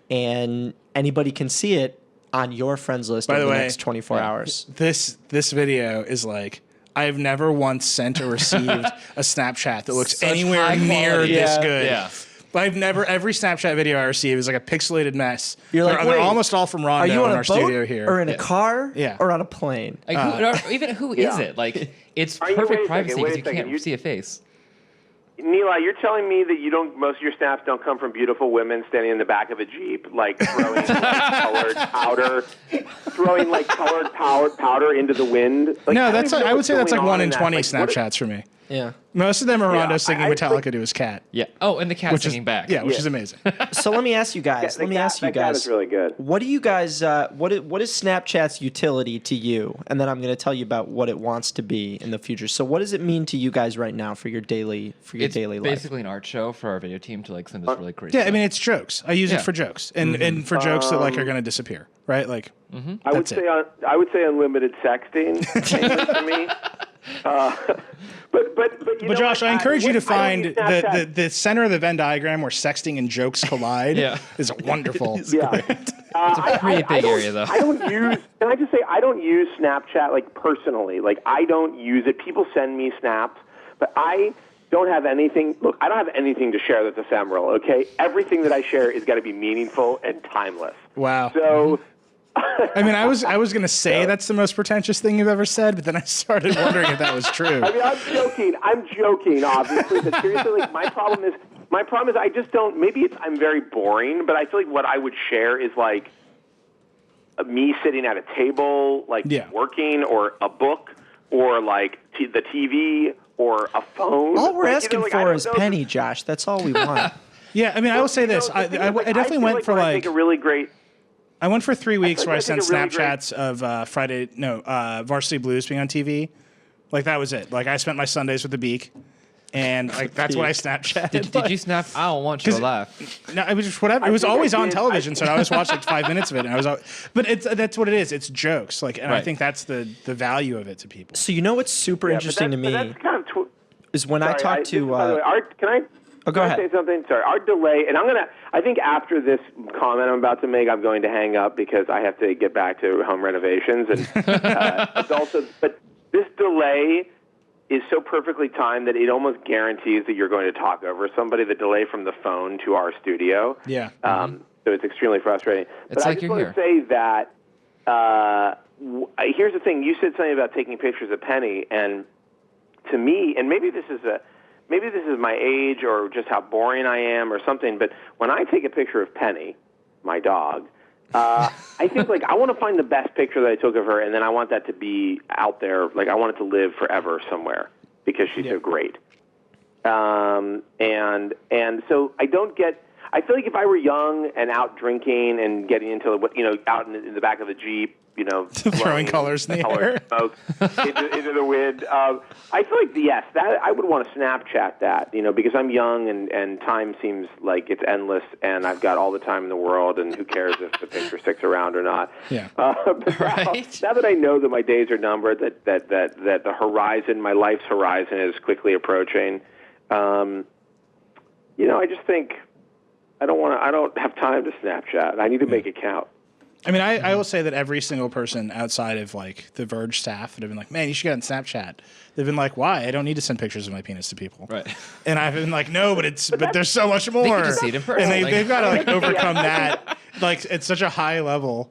and anybody can see it on your friends list By over the the way, next 24 hours. This video is like, I've never once sent or received a Snapchat that looks Such anywhere high near quality. this Yeah. good. Yeah. But every Snapchat video I receive is like a pixelated mess. You're like, they're wait, almost all from Are Rondo you on in a our boat studio here. or in a car Yeah. or on a plane? Like, who is it? Like, it's Are you- perfect wait a privacy second, wait because a you second, can't you- see a face. Neela, you're telling me that most of your snaps don't come from beautiful women standing in the back of a Jeep, like throwing colored powder into the wind? Like, No, I don't that's even know I would what's say that's like going 1 on in that. 20 Like, what- Snapchats for me. Yeah. Most of them are Rondo Yeah, singing I Metallica to his cat, Yeah. Oh, and the cat which is singing back. Yeah, which Yeah. is amazing. So let me ask you guys. that cat is really good. What do you guys? What is Snapchat's utility to you? And then I'm going to tell you about what it wants to be in the future. So what does it mean to you guys right now for your daily It's life? basically an art show for our video team to like send us really crazy. Yeah, I mean it's jokes. I use Yeah. it for jokes and for jokes that like are going to disappear, right? Like I would that's it. say unlimited sexting for me. But But Josh, I encourage you to find use Snapchat. the center of the Venn diagram where sexting and jokes collide. Yeah. is wonderful. Yeah. It's a pretty big area, though. I don't use. Can I just say I don't use Snapchat like personally. Like I don't use it. People send me snaps, but I don't have anything. Look, I don't have anything to share that's ephemeral. Okay, everything that I share is got to be meaningful and timeless. Wow. So. I mean, I was going to say that's the most pretentious thing you've ever said, but then I started wondering if that was true. I mean, I'm joking, obviously. But seriously, like, my problem is I just don't. Maybe I'm very boring, but I feel like what I would share is like me sitting at a table, like working, or a book, or like the TV, or a phone. All we're Like, asking I for don't is know. Penny, Josh. That's all we want. Yeah, I mean, I will say this. You I know, the thing is, definitely feel went for when I like take a really great. I went for 3 weeks where I I think sent a really Snapchats of Varsity Blues being on TV, Like that was it. Like I spent my Sundays with the Beak, and like that's what I Snapchatted. Did you snap? I don't want you to laugh. No, it was just whatever. It was always on television, so I always watched like 5 minutes of it, and I was. But that's what it is. It's jokes, like, and I Right. think that's the value of it to people. So you know what's super interesting to me That's kind of is when I talk to. by the way, can I? Oh, go Can I ahead. say something? Sorry, our delay, and I think after this comment I'm about to make, I'm going to hang up because I have to get back to home renovations and it's also. But this delay is so perfectly timed that it almost guarantees that you're going to talk over somebody. The delay from the phone to our studio. Yeah. So it's extremely frustrating. It's but like I just you're want to here. say that here's the thing. You said something about taking pictures of Penny, and to me, and maybe this is my age or just how boring I am or something, but when I take a picture of Penny, my dog, I think like I want to find the best picture that I took of her, and then I want that to be out there. Like I want it to live forever somewhere because she's so great. And so I don't get. I feel like if I were young and out drinking and getting into out in the back of the Jeep, Throwing colors in the air. smoke into the wind. I feel like that I would want to Snapchat that, because I'm young and time seems like it's endless, and I've got all the time in the world, and who cares if the picture sticks around or not? Yeah. But Right. now that I know that my days are numbered, that the horizon, my life's horizon, is quickly approaching. I just think I don't have time to Snapchat. I need to make it count. I mean, I will say that every single person outside of like the Verge staff that have been like, man, you should get on Snapchat. They've been like, why? I don't need to send pictures of my penis to people. Right. And I've been like, no, but there's so much more. could just see it in person. And Like- they've got to like overcome that. Like it's such a high level.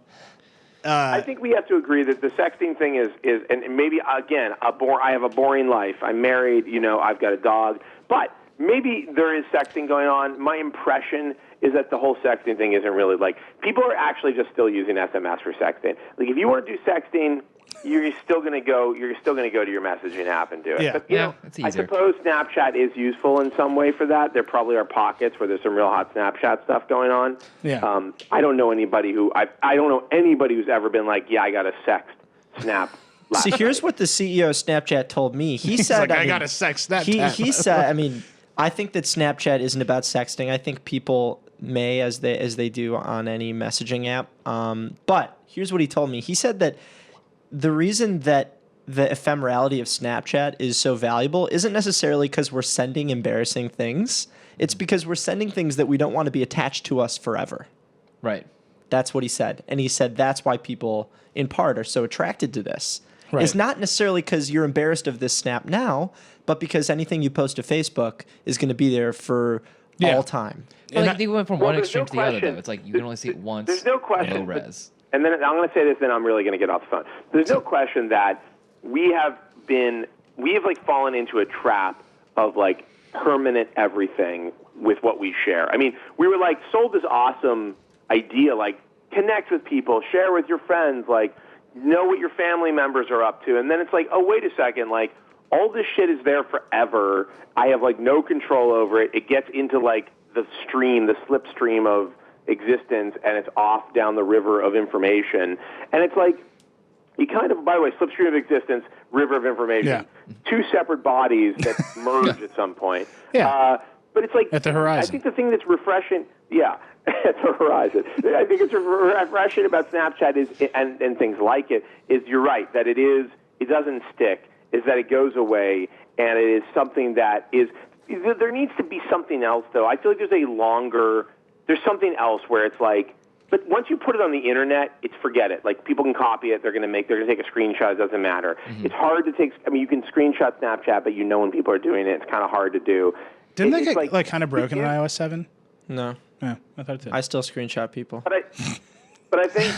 I think we have to agree that the sexting thing is and maybe again I have a boring life. I'm married, I've got a dog, but maybe there is sexting going on. My impression is that the whole sexting thing isn't really like people are actually just still using SMS for sexting. Like if you want to do sexting, you're still going to go to your messaging app and do it. Yeah. But it's I easier. suppose Snapchat is useful in some way for that. There probably are pockets where there's some real hot Snapchat stuff going on. Yeah. I don't know anybody who's ever been like, yeah, I got a sext snap. See, here's what the CEO of Snapchat told me. He said, like, I got a sex Snapchat. He said, I think that Snapchat isn't about sexting. I think people may, as they do on any messaging app. But here's what he told me. He said that the reason that the ephemerality of Snapchat is so valuable isn't necessarily because we're sending embarrassing things. It's because we're sending things that we don't want to be attached to us forever. Right. That's what he said. And he said that's why people, in part, are so attracted to this. Right. It's not necessarily because you're embarrassed of this snap now, but because anything you post to Facebook is going to be there for all time. But like, they went from one there's extreme no to the other, question. though. It's like you can only see it once. There's no question. Low res. And then I'm going to say this, then I'm really going to get off the phone. There's no question that we have like fallen into a trap of like permanent everything with what we share. I mean, we were like sold this awesome idea, like connect with people, share with your friends, like know what your family members are up to. And then it's like, oh, wait a second, like all this shit is there forever. I have like no control over it. It gets into like the slipstream of existence, and it's off down the river of information. And it's like, you kind of, by the way, slipstream of existence, river of information, Yeah. two separate bodies that merge at some point. Yeah. But it's like, At the horizon. I think the thing that's refreshing, at the horizon. I think it's refreshing about Snapchat is, and things like it, is you're right, that it doesn't stick, is that it goes away, and it is something that is, there needs to be something else, though. I feel like there's something else where it's like, but once you put it on the internet, it's forget it. Like people can copy it, they're going to take a screenshot, it doesn't matter. Mm-hmm. It's hard to take, you can screenshot Snapchat, but when people are doing it, it's kind of hard to do. Didn't It's that get kind of broken in it is- iOS 7? No, Yeah, I thought it did. I still screenshot people. But I think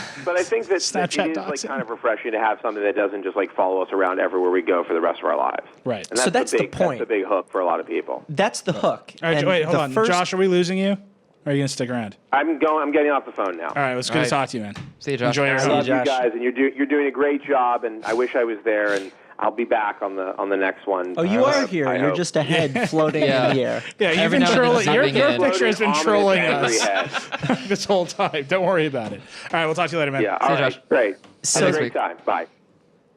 that Snapchat it is like doxing. kind of refreshing to have something that doesn't just like follow us around everywhere we go for the rest of our lives. Right. And So that's the point. That's the big hook for a lot of people. That's the hook. All right, And wait, hold the on. first- Josh, are we losing you? Or are you going to stick around? I'm getting off the phone now. All right, it was good All to right. talk to you, man. See you, Josh. Enjoy your I See you, love you Josh. guys, and you're doing a great job. And I wish I was there, and I'll be back on the next one. Oh, you are here. I You're hope. just a head floating Yeah. in the air. Yeah, you've Every been now and then trolling. Your zooming in. picture has been Floating trolling ominous us every head. this whole time. Don't worry about it. All right, we'll talk to you later, man. Yeah, all See you, right, Josh. great. So- Have a Next great week. time. Bye.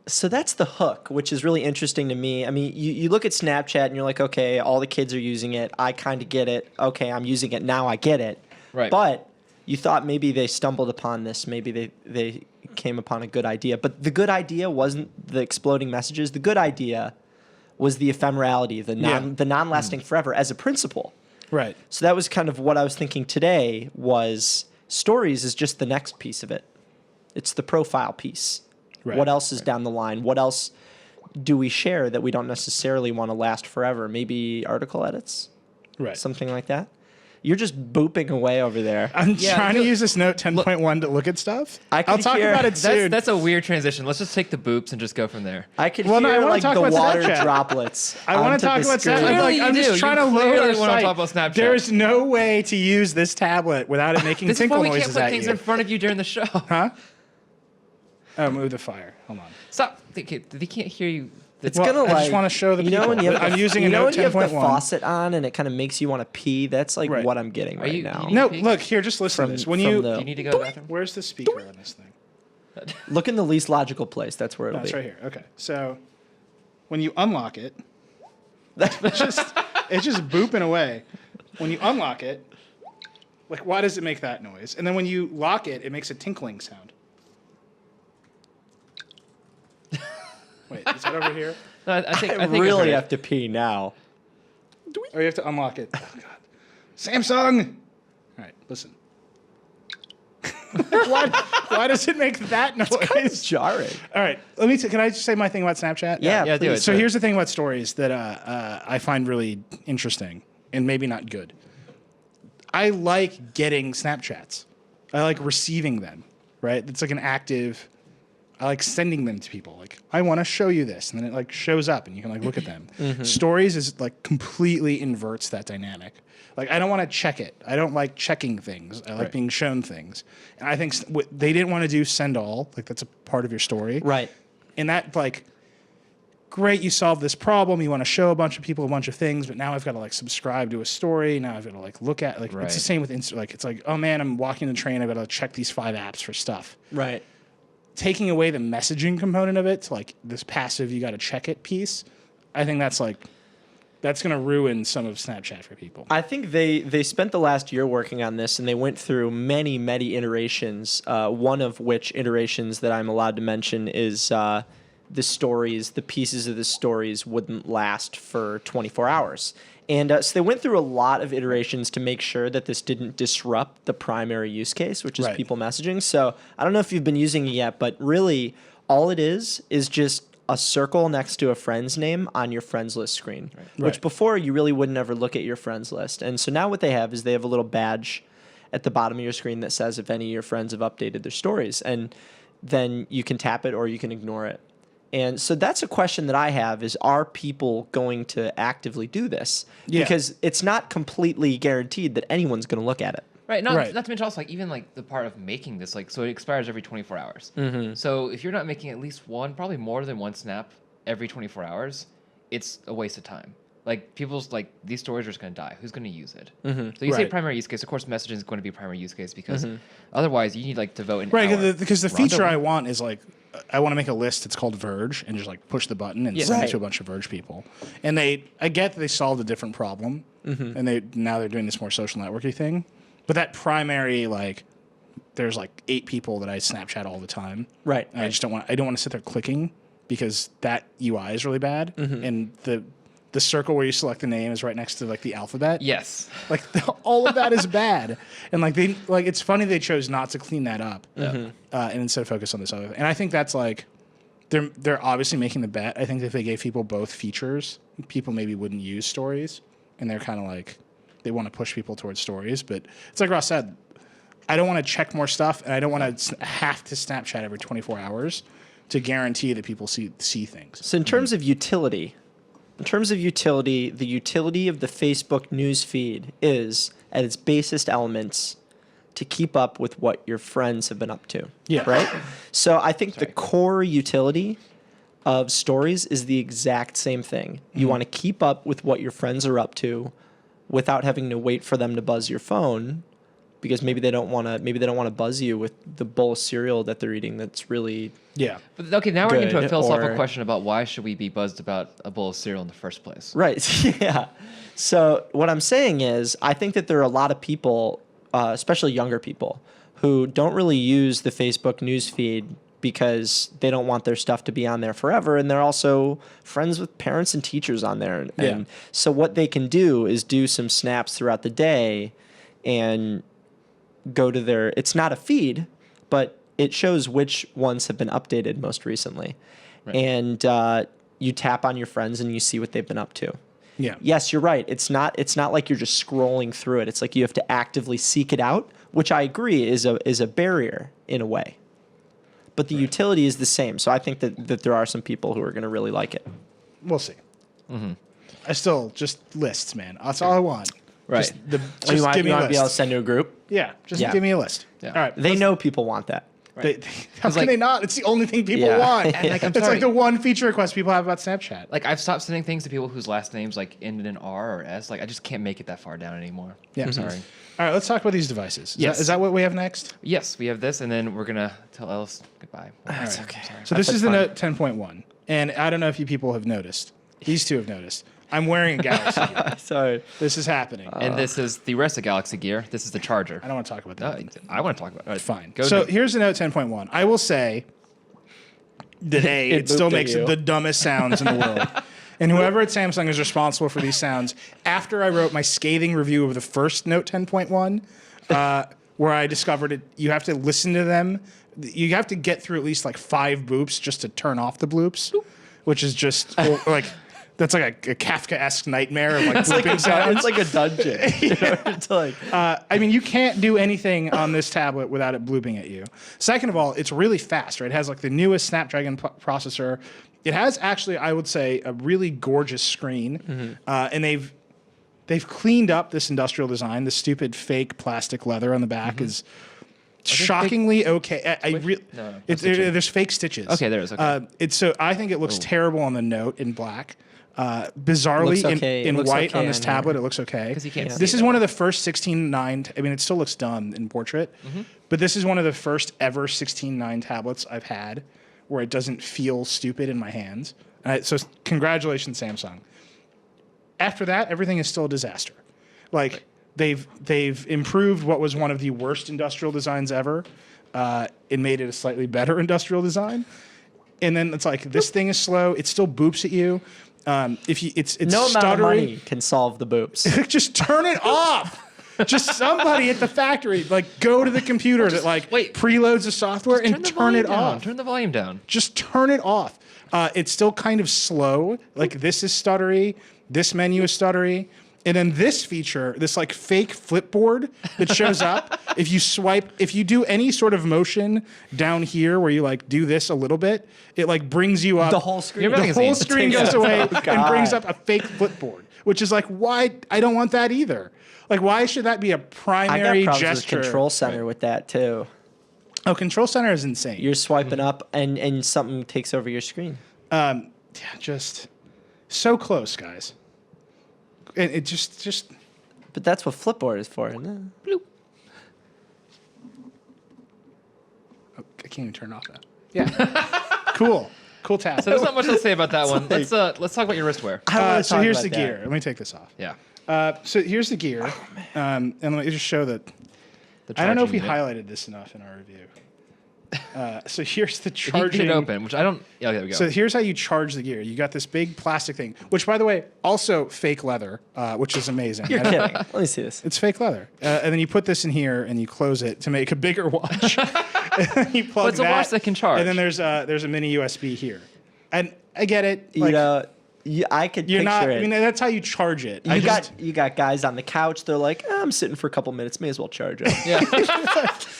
So that's the hook, which is really interesting to me. I mean, you look at Snapchat and you're like, okay, all the kids are using it. I kind of get it. Okay, I'm using it now. I get it. Right. But you thought maybe they stumbled upon this. Maybe they came upon a good idea. But the good idea wasn't the exploding messages. The good idea was the ephemerality, the non-lasting forever as a principle. Right. So that was kind of what I was thinking today was stories is just the next piece of it. It's the profile piece. Right. What else is down the line? What else do we share that we don't necessarily want to last forever? Maybe article edits? Right. Something like that? You're just booping away over there. I'm trying to use this Note 10.1 to look at stuff. I'll talk about it soon. That's a weird transition. Let's just take the boops and just go from there. I could Well, no, I hear wanna like talk the about water Snapchat. droplets. I want onto to talk the about screen. Snapchat. Clearly I'm you just do. trying You to load clearly our wanna site. talk about Snapchat. There's no way to use this tablet without it making This is why tinkle we can't noises put at things you. in front of you during the show. Huh? Oh, move the fire. Hold on. Stop. They can't hear you. It's Well, gonna I like just wanna show the you know when people. you have I'm the, using a you know Note when you have the 10.1. faucet on and it kind of makes you want to pee. That's like Right. what I'm getting right you- now. you No, Pee? look here. Just listen to this. When from you, the- Do you need to go to the bathroom? where's the speaker on this thing? Look in the least logical place. That's where it'll That's be. right here. Okay. So when you unlock it, it's just booping away. When you unlock it, like why does it make that noise? And then when you lock it, it makes a tinkling sound. Wait, is that over here? No, I think I I think really it's have to pee now. Or you have to unlock it. Oh God, Samsung. All right, listen. why does it make that noise? It's jarring. All right, can I just say my thing about Snapchat? Yeah, Yeah, do please. it. So here's the thing about stories that I find really interesting and maybe not good. I like getting Snapchats. I like receiving them, right? It's like an active, I like sending them to people. Like, I want to show you this. And then it like shows up and you can like look at them. Stories is like completely inverts that dynamic. Like, I don't want to check it. I don't like checking things. I like being shown things. And I think they didn't want to do send all. Like, that's a part of your story. Right. And that, like, great, you solved this problem. You want to show a bunch of people a bunch of things, but now I've got to, like, subscribe to a story. Now I've got to, like, look at, like, Right. it's the same with Insta. Like, it's like, oh, man, I'm walking the train. I've got to check these 5 apps for stuff. Right. Taking away the messaging component of it to, like, this passive, you got to check it piece, I think that's, like, that's going to ruin some of Snapchat for people. I think they spent the last year working on this, and they went through many, many iterations. One of which iterations that I'm allowed to mention is the stories, the pieces of the stories wouldn't last for 24 hours. And so they went through a lot of iterations to make sure that this didn't disrupt the primary use case, which is Right. people messaging. So I don't know if you've been using it yet, but really all it is just a circle next to a friend's name on your friends list screen, which Right. before you really would never look at your friends list. And so now what they have is they have a little badge at the bottom of your screen that says if any of your friends have updated their stories, and then you can tap it or you can ignore it. And so that's a question that I have is, are people going to actively do this? Yeah. Because it's not completely guaranteed that anyone's going to look at it. Right. Not Right. to mention also like even like the part of making this, like, so it expires every 24 hours. So if you're not making at least one, probably more than one snap every 24 hours, it's a waste of time. Like people's like these stories are just going to die. Who's going to use it? So you say Right. primary use case. Of course, messaging is going to be primary use case because otherwise you need like to vote in. Right, because the feature I want is like, I want to make a list. It's called Verge, and just like push the button and send it Right. to a bunch of Verge people. And I get that they solved a different problem, and now they're doing this more social networky thing. But that primary, like, there's like 8 people that I Snapchat all the time. Right. And I just don't want to sit there clicking because that UI is really bad, and the circle where you select the name is right next to like the alphabet. Yes. Like all of that is bad, and like it's funny they chose not to clean that up, and instead focus on this other thing. And I think that's like, they're obviously making the bet. I think that if they gave people both features, people maybe wouldn't use stories, and they're kind of like, they want to push people towards stories. But it's like Ross said, I don't want to check more stuff, and I don't want to have to Snapchat every 24 hours to guarantee that people see things. So in terms of utility, the utility of the Facebook news feed is, at its basest elements, to keep up with what your friends have been up to. Yeah. Right? So I think the core utility of stories is the exact same thing. You want to keep up with what your friends are up to without having to wait for them to buzz your phone because maybe they don't want to buzz you with the bowl of cereal that they're eating that's really Yeah. But, okay, now we're into a Good, philosophical or- question about why should we be buzzed about a bowl of cereal in the first place? right. Yeah. So what I'm saying is, I think that there are a lot of people, especially younger people, who don't really use the Facebook news feed because they don't want their stuff to be on there forever, and they're also friends with parents and teachers on there. And so what they can do is do some snaps throughout the day and go to their, it's not a feed, but it shows which ones have been updated most recently. Right. And you tap on your friends and you see what they've been up to. Yeah. Yes, you're right. It's not like you're just scrolling through it. It's like you have to actively seek it out, which I agree is a barrier in a way. But the utility is the same. So I think that there are some people who are going to really like it. We'll see. I still just lists, man. That's all I want. Right. Just, you want, give me you a want to be able to list. send to a group? Yeah. Just Yeah. give me a list. Yeah. All right. They know people want that. How can like- they not? It's the only thing people Yeah. want. And, like, I'm it's sorry. like the one feature request people have about Snapchat. Like, I've stopped sending things to people whose last names like end in R or S. Like, I just can't make it that far down anymore. Yeah. I'm sorry. All right, let's talk about these devices. Yes. Is that what we have next? Yes, we have this, and then we're gonna tell Ellis goodbye. That's okay. So this That's is the fine. Note 10.1, and I don't know if you people have noticed. These two have noticed. I'm wearing a Galaxy gear. Sorry. This is happening. And this is the rest of Galaxy Gear. This is the charger. I don't want to talk about that. I want to talk about it. Fine. Go So to- here's the Note 10.1. I will say that it still booped at makes you. the dumbest sounds in the world. And whoever at Samsung is responsible for these sounds, after I wrote my scathing review of the first Note 10.1, where I discovered it, you have to listen to them. You have to get through at least like 5 boops just to turn off the bloops, which is just like that's like a Kafka-esque nightmare of like blooping sounds. It's like a dungeon. It's like, I mean, you can't do anything on this tablet without it blooping at you. Second of all, it's really fast, right? It has like the newest Snapdragon processor. It has actually, I would say, a really gorgeous screen, and they've cleaned up this industrial design. The stupid fake plastic leather on the back is shockingly okay. No, There's fake stitches. Okay, there is, okay. So I think it looks terrible on the Note in black. Bizarrely, Looks okay. It in looks white okay on this on tablet, here. it looks okay. 'Cause you can't see This it is that one of way. the first 16:9. I mean, it still looks dumb in portrait, but this is one of the first ever 16:9 tablets I've had where it doesn't feel stupid in my hands. So congratulations, Samsung. After that, everything is still a disaster. Like they've improved what was one of the worst industrial designs ever, and made it a slightly better industrial design. And then it's like this thing is slow. It still boops at you. It's no amount of stuttery. money can solve the boops. Just turn it off. Just somebody at the factory, like, go to the computer that like wait. preloads the software and the turn it volume down. off. Turn the volume down. Just turn it off. It's still kind of slow. Like this is stuttery. This menu is stuttery. And then this feature, this like fake flipboard that shows up, if you do any sort of motion down here where you like do this a little bit, it like brings you up. The whole screen. Your The magazine. whole screen Yeah. goes away Oh, and God. brings up a fake flipboard, which is like, why? I don't want that either. Like, why should that be a I got primary problems gesture? with Control Center with that too. Oh, Control Center is insane. You're swiping up and something takes over your screen. Yeah, just so close, guys. And it just. But that's what Flipboard is for, isn't it? Oh, I can't even turn it off now. Yeah. Cool task. So there's not much to say about that one. Let's talk about your wristwear. I don't wanna So talk here's about the that. gear. Let me take this off. Yeah. So here's the gear, and let me just show that. The I don't know if we charging highlighted this enough in our review. So here's the unit. If you charging. keep it open, which I don't. Yeah, there we go. So here's how you charge the gear. You got this big plastic thing, which, by the way, also fake leather, which is amazing. You're kidding. Let me see this. It's fake leather, and then you put this in here and you close it to make a bigger watch. And then you plug But it's a that, watch that can charge. And then there's a mini USB here, and I get it. You Like, know, I could you're picture not. it. I mean, that's how you charge it. You got guys on the couch. They're like, I'm sitting for a couple minutes. May as well charge it. yeah.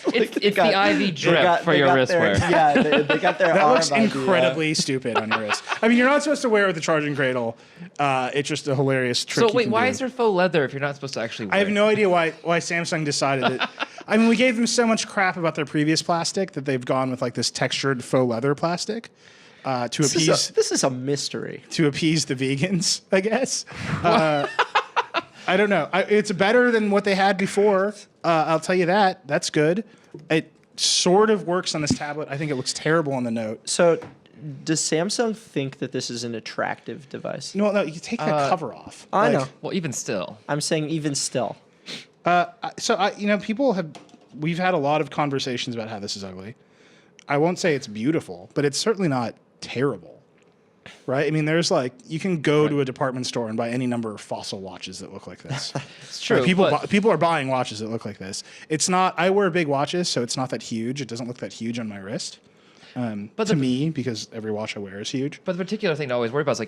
it's the IV drip for your wristwear. Yeah, they got their That arm looks on the, incredibly stupid on your wrist. I mean, you're not supposed to wear it with the charging cradle. It's just a hilarious trick. So you wait, can why do. is there faux leather if you're not supposed to actually wear I have it? no idea why Samsung decided that. I mean, we gave them so much crap about their previous plastic that they've gone with like this textured faux leather plastic to This is a mystery. appease the vegans, I guess. I don't know. It's better than what they had before. I'll tell you that. That's good. It sort of works on this tablet. I think it looks terrible on the Note. So, does Samsung think that this is an attractive device? No, you take that cover off. I know. Well, even still. I'm saying even still. We've had a lot of conversations about how this is ugly. I won't say it's beautiful, but it's certainly not terrible, right? I mean, there's you can go to a department store and buy any number of Fossil watches that look like this. It's true. People are buying watches that look like this. It's not. I wear big watches, so it's not that huge. It doesn't look that huge on my wrist. But to me, because every watch I wear is huge. But the particular thing to always worry about is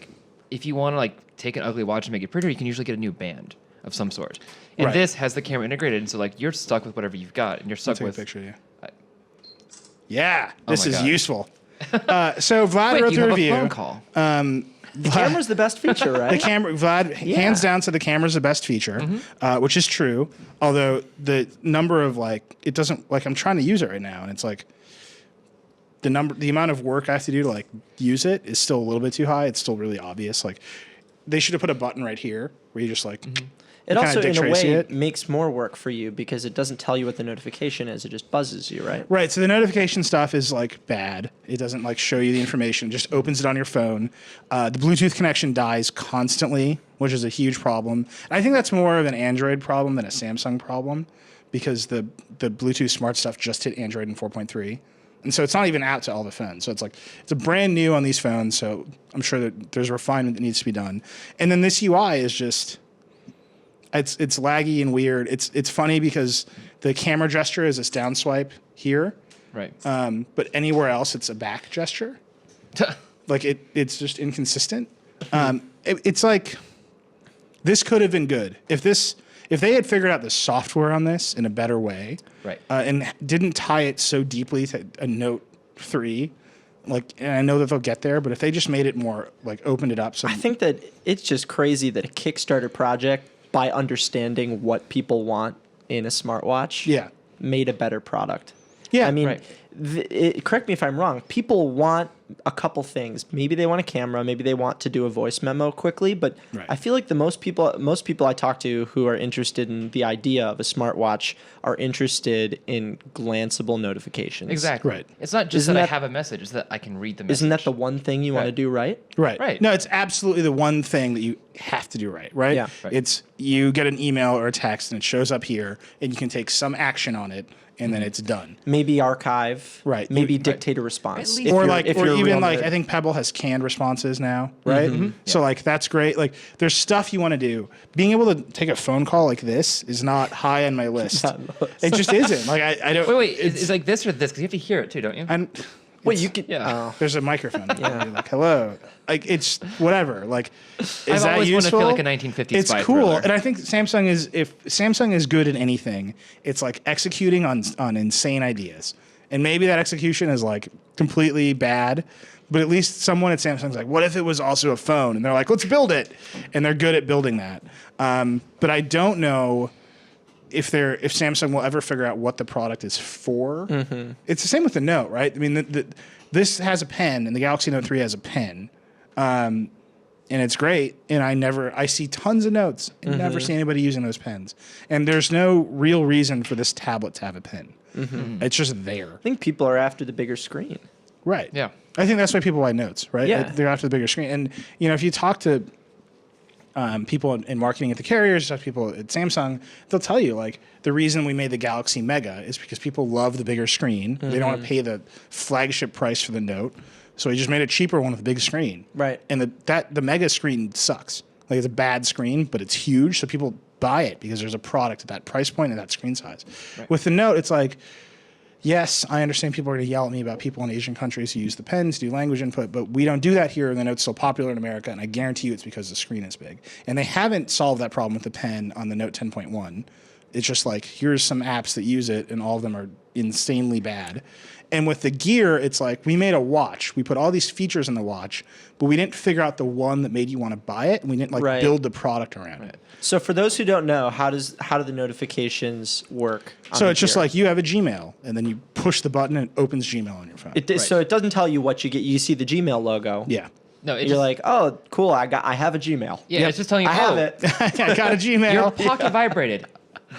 if you want to take an ugly watch and make it prettier, you can usually get a new band of some sort. And this has the camera integrated, and so you're stuck with whatever you've got, and you're stuck with. Take a picture of you. Yeah, this my is God. useful. So Vlad wrote you the have review. a phone call. The camera's the best feature, right? The camera, Vlad, hands down, said the camera's the best feature, which is true. Although the number of it doesn't I'm trying to use it right now, and it's the amount of work I have to do to use it is still a little bit too high. It's still really obvious. They should have put a button right here where you just It also, in a way, it. makes more work for you because it doesn't tell you what the notification is. It just buzzes you, right? Right. So the notification stuff is bad. It doesn't show you the information. It just opens it on your phone. The Bluetooth connection dies constantly, which is a huge problem. And I think that's more of an Android problem than a Samsung problem because the Bluetooth smart stuff just hit Android in 4.3. And so it's not even out to all the phones. So it's a brand new on these phones. So I'm sure that there's refinement that needs to be done. And then this UI is just... It's laggy and weird. It's funny because the camera gesture is this down swipe here, Right. but anywhere else it's a back gesture. It's just inconsistent. It's this could have been good if they had figured out the software on this in a better way, Right. And didn't tie it so deeply to a Note 3. And I know that they'll get there, but if they just made it more opened it up. So I think that it's just crazy that a Kickstarter project, by understanding what people want in a smartwatch, made a better product. Yeah, I mean, right. Correct me if I'm wrong. People want a couple things. Maybe they want a camera. Maybe they want to do a voice memo quickly. But I feel like most people I talk to who are interested in the idea of a smartwatch are interested in glanceable notifications. Exactly. Right. It's not just that I have a message; it's that I can read the message. Isn't that the one thing you want to do right? Right. No, it's absolutely the one thing that you have to do right? Yeah. Right. It's you get an email or a text and it shows up here and you can take some action on it and then it's done. Maybe archive. Right. Maybe dictate a response. least- Or if you're a even real nerd. I think Pebble has canned responses now, right? So that's great. There's stuff you want to do. Being able to take a phone call like this is not high on my list. It just isn't. I don't. Wait. Is this or this? Because you have to hear it too, don't you? Wait, you could. Yeah. There's a microphone. You're hello. It's whatever. Is I've that always wanted to useful? feel like a 1950s It's spy cool, thriller. and I think if Samsung is good at anything, it's executing on insane ideas. And maybe that execution is completely bad, but at least someone at Samsung's what if it was also a phone? And they're let's build it, and they're good at building that. But I don't know if Samsung will ever figure out what the product is for. It's the same with the Note, right? I mean, this has a pen, and the Galaxy Note 3 has a pen, and it's great. And I see tons of notes, and never see anybody using those pens. And there's no real reason for this tablet to have a pen. It's just there. I think people are after the bigger screen. Right. Yeah. I think that's why people buy Notes, right? Yeah. They're after the bigger screen. And, if you talk to people in marketing at the carriers, talk to people at Samsung, they'll tell you, the reason we made the Galaxy Mega is because people love the bigger screen. They don't want to pay the flagship price for the Note. So we just made it cheaper one with a big screen. Right. And the Mega screen sucks. It's a bad screen, but it's huge. So people buy it because there's a product at that price point and that screen size. Right. With the Note, it's yes, I understand people are going to yell at me about people in Asian countries who use the pens to do language input, but we don't do that here, and the Note's so popular in America, and I guarantee you it's because the screen is big. And they haven't solved that problem with the pen on the Note 10.1. It's just here's some apps that use it, and all of them are insanely bad. And with the Gear, it's we made a watch. We put all these features in the watch, but we didn't figure out the one that made you want to buy it, and we didn't build the product around it. So for those who don't know, how do the notifications work? So it's just you have a Gmail, and then you push the button and it opens Gmail on your phone. So it doesn't tell you what you get. You see the Gmail logo. Yeah. No, you're like, oh, cool. I have a Gmail. Yeah, it's just telling you. I have it. I got a Gmail. Your pocket vibrated.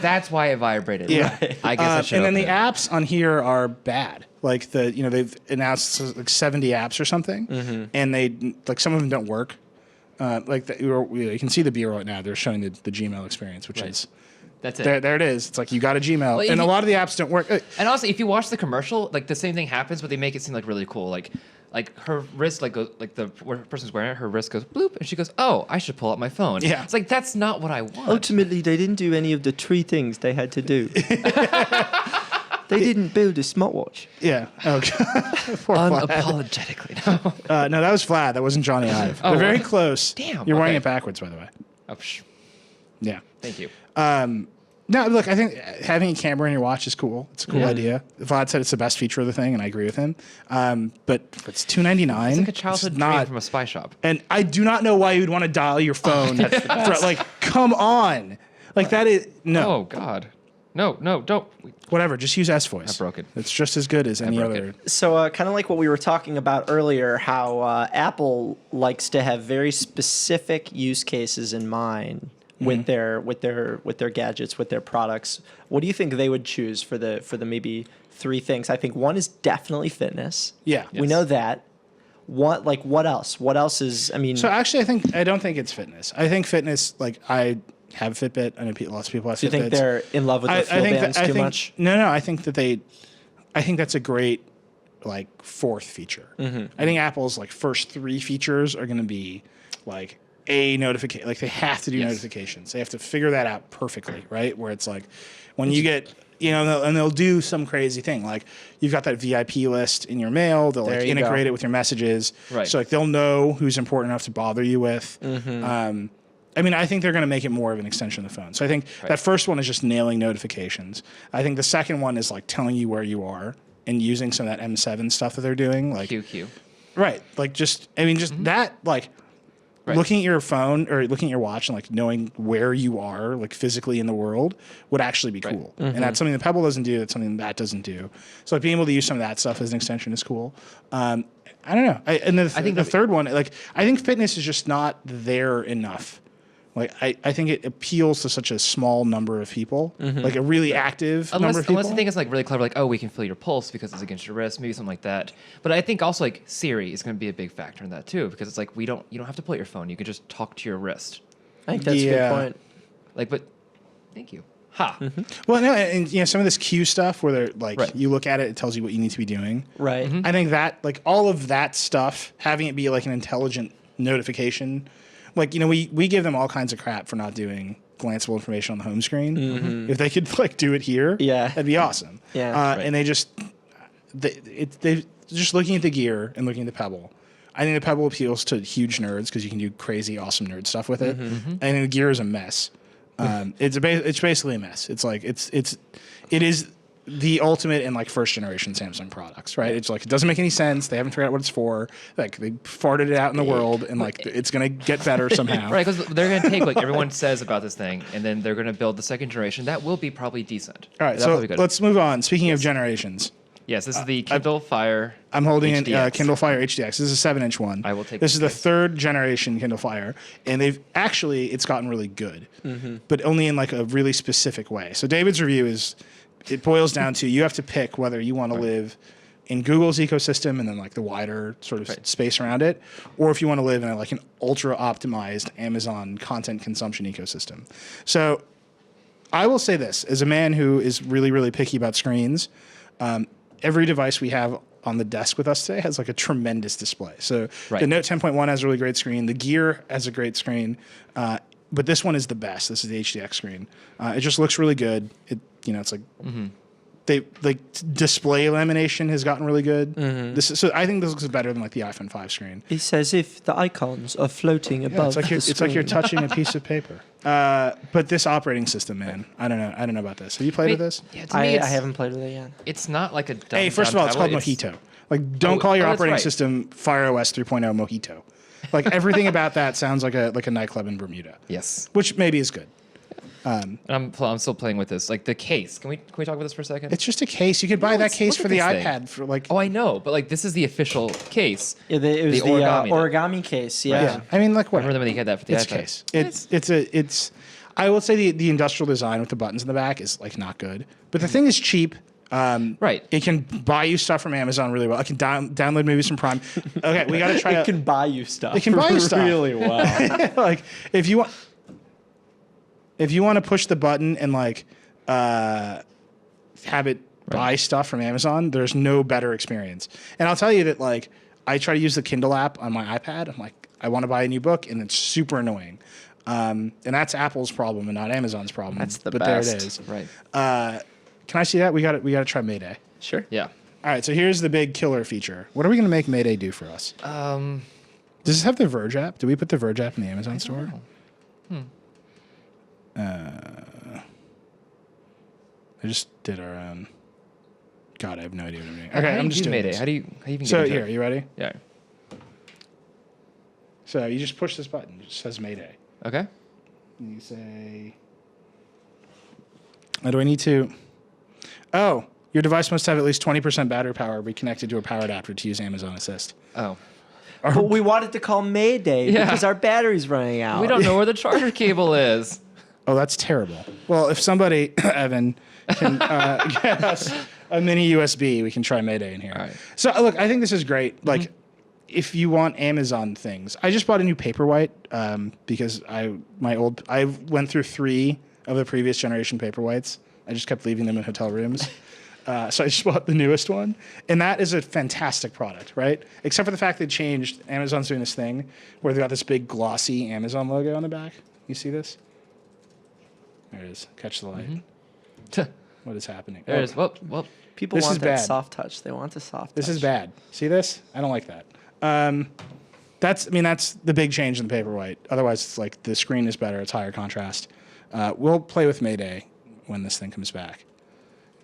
That's why it vibrated. Yeah. I guess I should. And then the open it. apps on here are bad. Like they've announced like 70 apps or something, and they like some of them don't work. You can see the B-roll right now. They're showing the Gmail experience, which is That's it. there. It is. It's like you got a Gmail, Well, and a lot of the apps don't work. And also, if you watch the commercial, like the same thing happens, but they make it seem like really cool. Like her wrist, goes, like the person's wearing it, her wrist goes bloop, and she goes, "Oh, I should pull out my phone." Yeah. It's like that's not what I want. Ultimately, they didn't do any of the 3 things they had to do. They didn't build a smartwatch. Yeah. Okay. Poor Vlad. Unapologetically, no. No, that was Vlad. That wasn't Johnny Ive. Oh, They're very what? close. Damn, You're wearing okay. it backwards, by the way. Oh, psh. Yeah. Thank you. No, look, I think having a camera in your watch is cool. It's a cool idea. Vlad said it's the best feature of the thing, and I agree with him. But it's $299. It's like a childhood dream from a spy shop. And I do not know why you'd want to dial your phone. Come on. Like that is no. Oh God, no, don't. Whatever. Just use S voice. I broke it. It's just as good as any broke other. it. So, kind of like what we were talking about earlier, how Apple likes to have very specific use cases in mind with their gadgets, with their products. What do you think they would choose for the maybe 3 things? I think one is definitely fitness. Yeah. We know that. What else? What else is? I mean, So actually, I don't think it's fitness. I think fitness. Like I have Fitbit. I know lots of people have Fitbits. do you think they're in love with the fuel bands too much? No. I think that's a great like 4th feature. I think Apple's like first 3 features are going to be like a notification. Like they have to do notifications. They have to figure that out perfectly, right? Where it's like when you get. And they'll do some crazy thing. Like you've got that VIP list in your mail. They'll like integrate it with your messages. Right. So like they'll know who's important enough to bother you with. I think they're going to make it more of an extension of the phone. So I think that first one is just nailing notifications. I think the second one is like telling you where you are and using some of that M7 stuff that they're doing. Like QQ. Right. Like just that like. Right. Looking at your phone or looking at your watch and like knowing where you are like physically in the world would actually be cool. And that's something that Pebble doesn't do. That's something that doesn't do. So like being able to use some of that stuff as an extension is cool. I don't know. I think the third one, like I think fitness is just not there enough. Like I think it appeals to such a small number of people, like a really active number of people. Unless the thing is like really clever, like oh we can feel your pulse because it's against your wrist, maybe something like that. But I think also like Siri is going to be a big factor in that too because it's like you don't have to pull out your phone, you can just talk to your wrist. I think that's a good point. Like, but thank you. Ha. Well, no, and some of this Q stuff where they're like you look at it, it tells you what you need to be doing. Right. I think that like all of that stuff, having it be like an intelligent notification. Like, we give them all kinds of crap for not doing glanceable information on the home screen. If they could like do it here, that'd be awesome. Yeah. And they just looking at the gear and looking at the Pebble. I think the Pebble appeals to huge nerds because you can do crazy, awesome nerd stuff with it. And the gear is a mess. It's basically a mess. It's like it is the ultimate in like first generation Samsung products, right? It's like it doesn't make any sense. They haven't figured out what it's for. Like they farted it out in the world, and like it's gonna get better somehow. Right, because they're gonna take like everyone says about this thing, and then they're gonna build the second generation that will be probably decent. All right, so let's move on. Speaking of generations, yes, this is the Kindle Fire. I'm holding HDX. a Kindle Fire HDX. This is a 7-inch one. I will take this. Is the 3rd generation Kindle Fire, and it's gotten really good, but only in like a really specific way. So David's review is. It boils down to you have to pick whether you want to live in Google's ecosystem and then like the wider sort of space around it, or if you want to live in like an ultra optimized Amazon content consumption ecosystem. So I will say this as a man who is really, really picky about screens, every device we have on the desk with us today has like a tremendous display. So the Note 10.1 has a really great screen. The Gear has a great screen. But this one is the best. This is the HDX screen. It just looks really good. It's like they like display lamination has gotten really good. So I think this looks better than like the iPhone 5 screen. It's as if the icons are floating above. It's like you're touching a piece of paper. But this operating system, man, I don't know about this. Have you played with this? Yeah, to me, I haven't played with it yet. It's not like a. Hey, first of all, it's called Mojito. Like, don't call your operating system Fire OS 3.0 Mojito. Like everything about that sounds like a nightclub in Bermuda. Yes. Which maybe is good. I'm still playing with this. Like the case. Can we talk about this for a second? It's just a case. You could buy that case look for at the this thing. iPad for like. Oh, I know, but like this is the official case. Yeah, it was the origami case. Yeah. Yeah, I mean, like what? I remember when they had that for the It's a iPad. case. It's. I will say the industrial design with the buttons in the back is like not good, but the thing is cheap. Right. It can buy you stuff from Amazon really well. I can download movies from Prime. Okay, we got to try. It can buy you stuff. It can buy you stuff really well. Like if you want to push the button and like have it buy stuff from Amazon, there's no better experience. And I'll tell you that like I try to use the Kindle app on my iPad. I'm like I want to buy a new book, and it's super annoying. And that's Apple's problem and not Amazon's problem. That's the but best. there it is. Right. Can I see that? We got to try Mayday. Sure. Yeah. All right, so here's the big killer feature. What are we going to make Mayday do for us? Does this have the Verge app? Do we put the Verge app in the Amazon store? I just did our own. God, I have no idea what I'm doing. Okay, I'm just doing Mayday. this. How do you even get So into here, it? you ready? Yeah. So you just push this button. It just says Mayday. Okay. And you say, "Oh, do I need to?" Oh, your device must have at least 20% battery power. Be connected to a power adapter to use Amazon Assist. Oh. But we wanted to call Mayday Yeah. because our battery's running out. We don't know where the charger cable is. Oh, that's terrible. Well, if somebody, Evan, can get us a mini USB, we can try Mayday in here. All right. So, look, I think this is great. Like, if you want Amazon things, I just bought a new Paperwhite because I went through 3 of the previous generation Paperwhites. I just kept leaving them in hotel rooms. So I just bought the newest one. And that is a fantastic product, right? Except for the fact they changed. Amazon's doing this thing where they got this big glossy Amazon logo on the back. You see this? There it is. Catch the light. What is happening? There Oh, it is. Well. People This want is that bad. soft touch. They want the soft touch. This is bad. See this? I don't like that. That's the big change in the Paperwhite. Otherwise, it's like the screen is better. It's higher contrast. We'll play with Mayday when this thing comes back.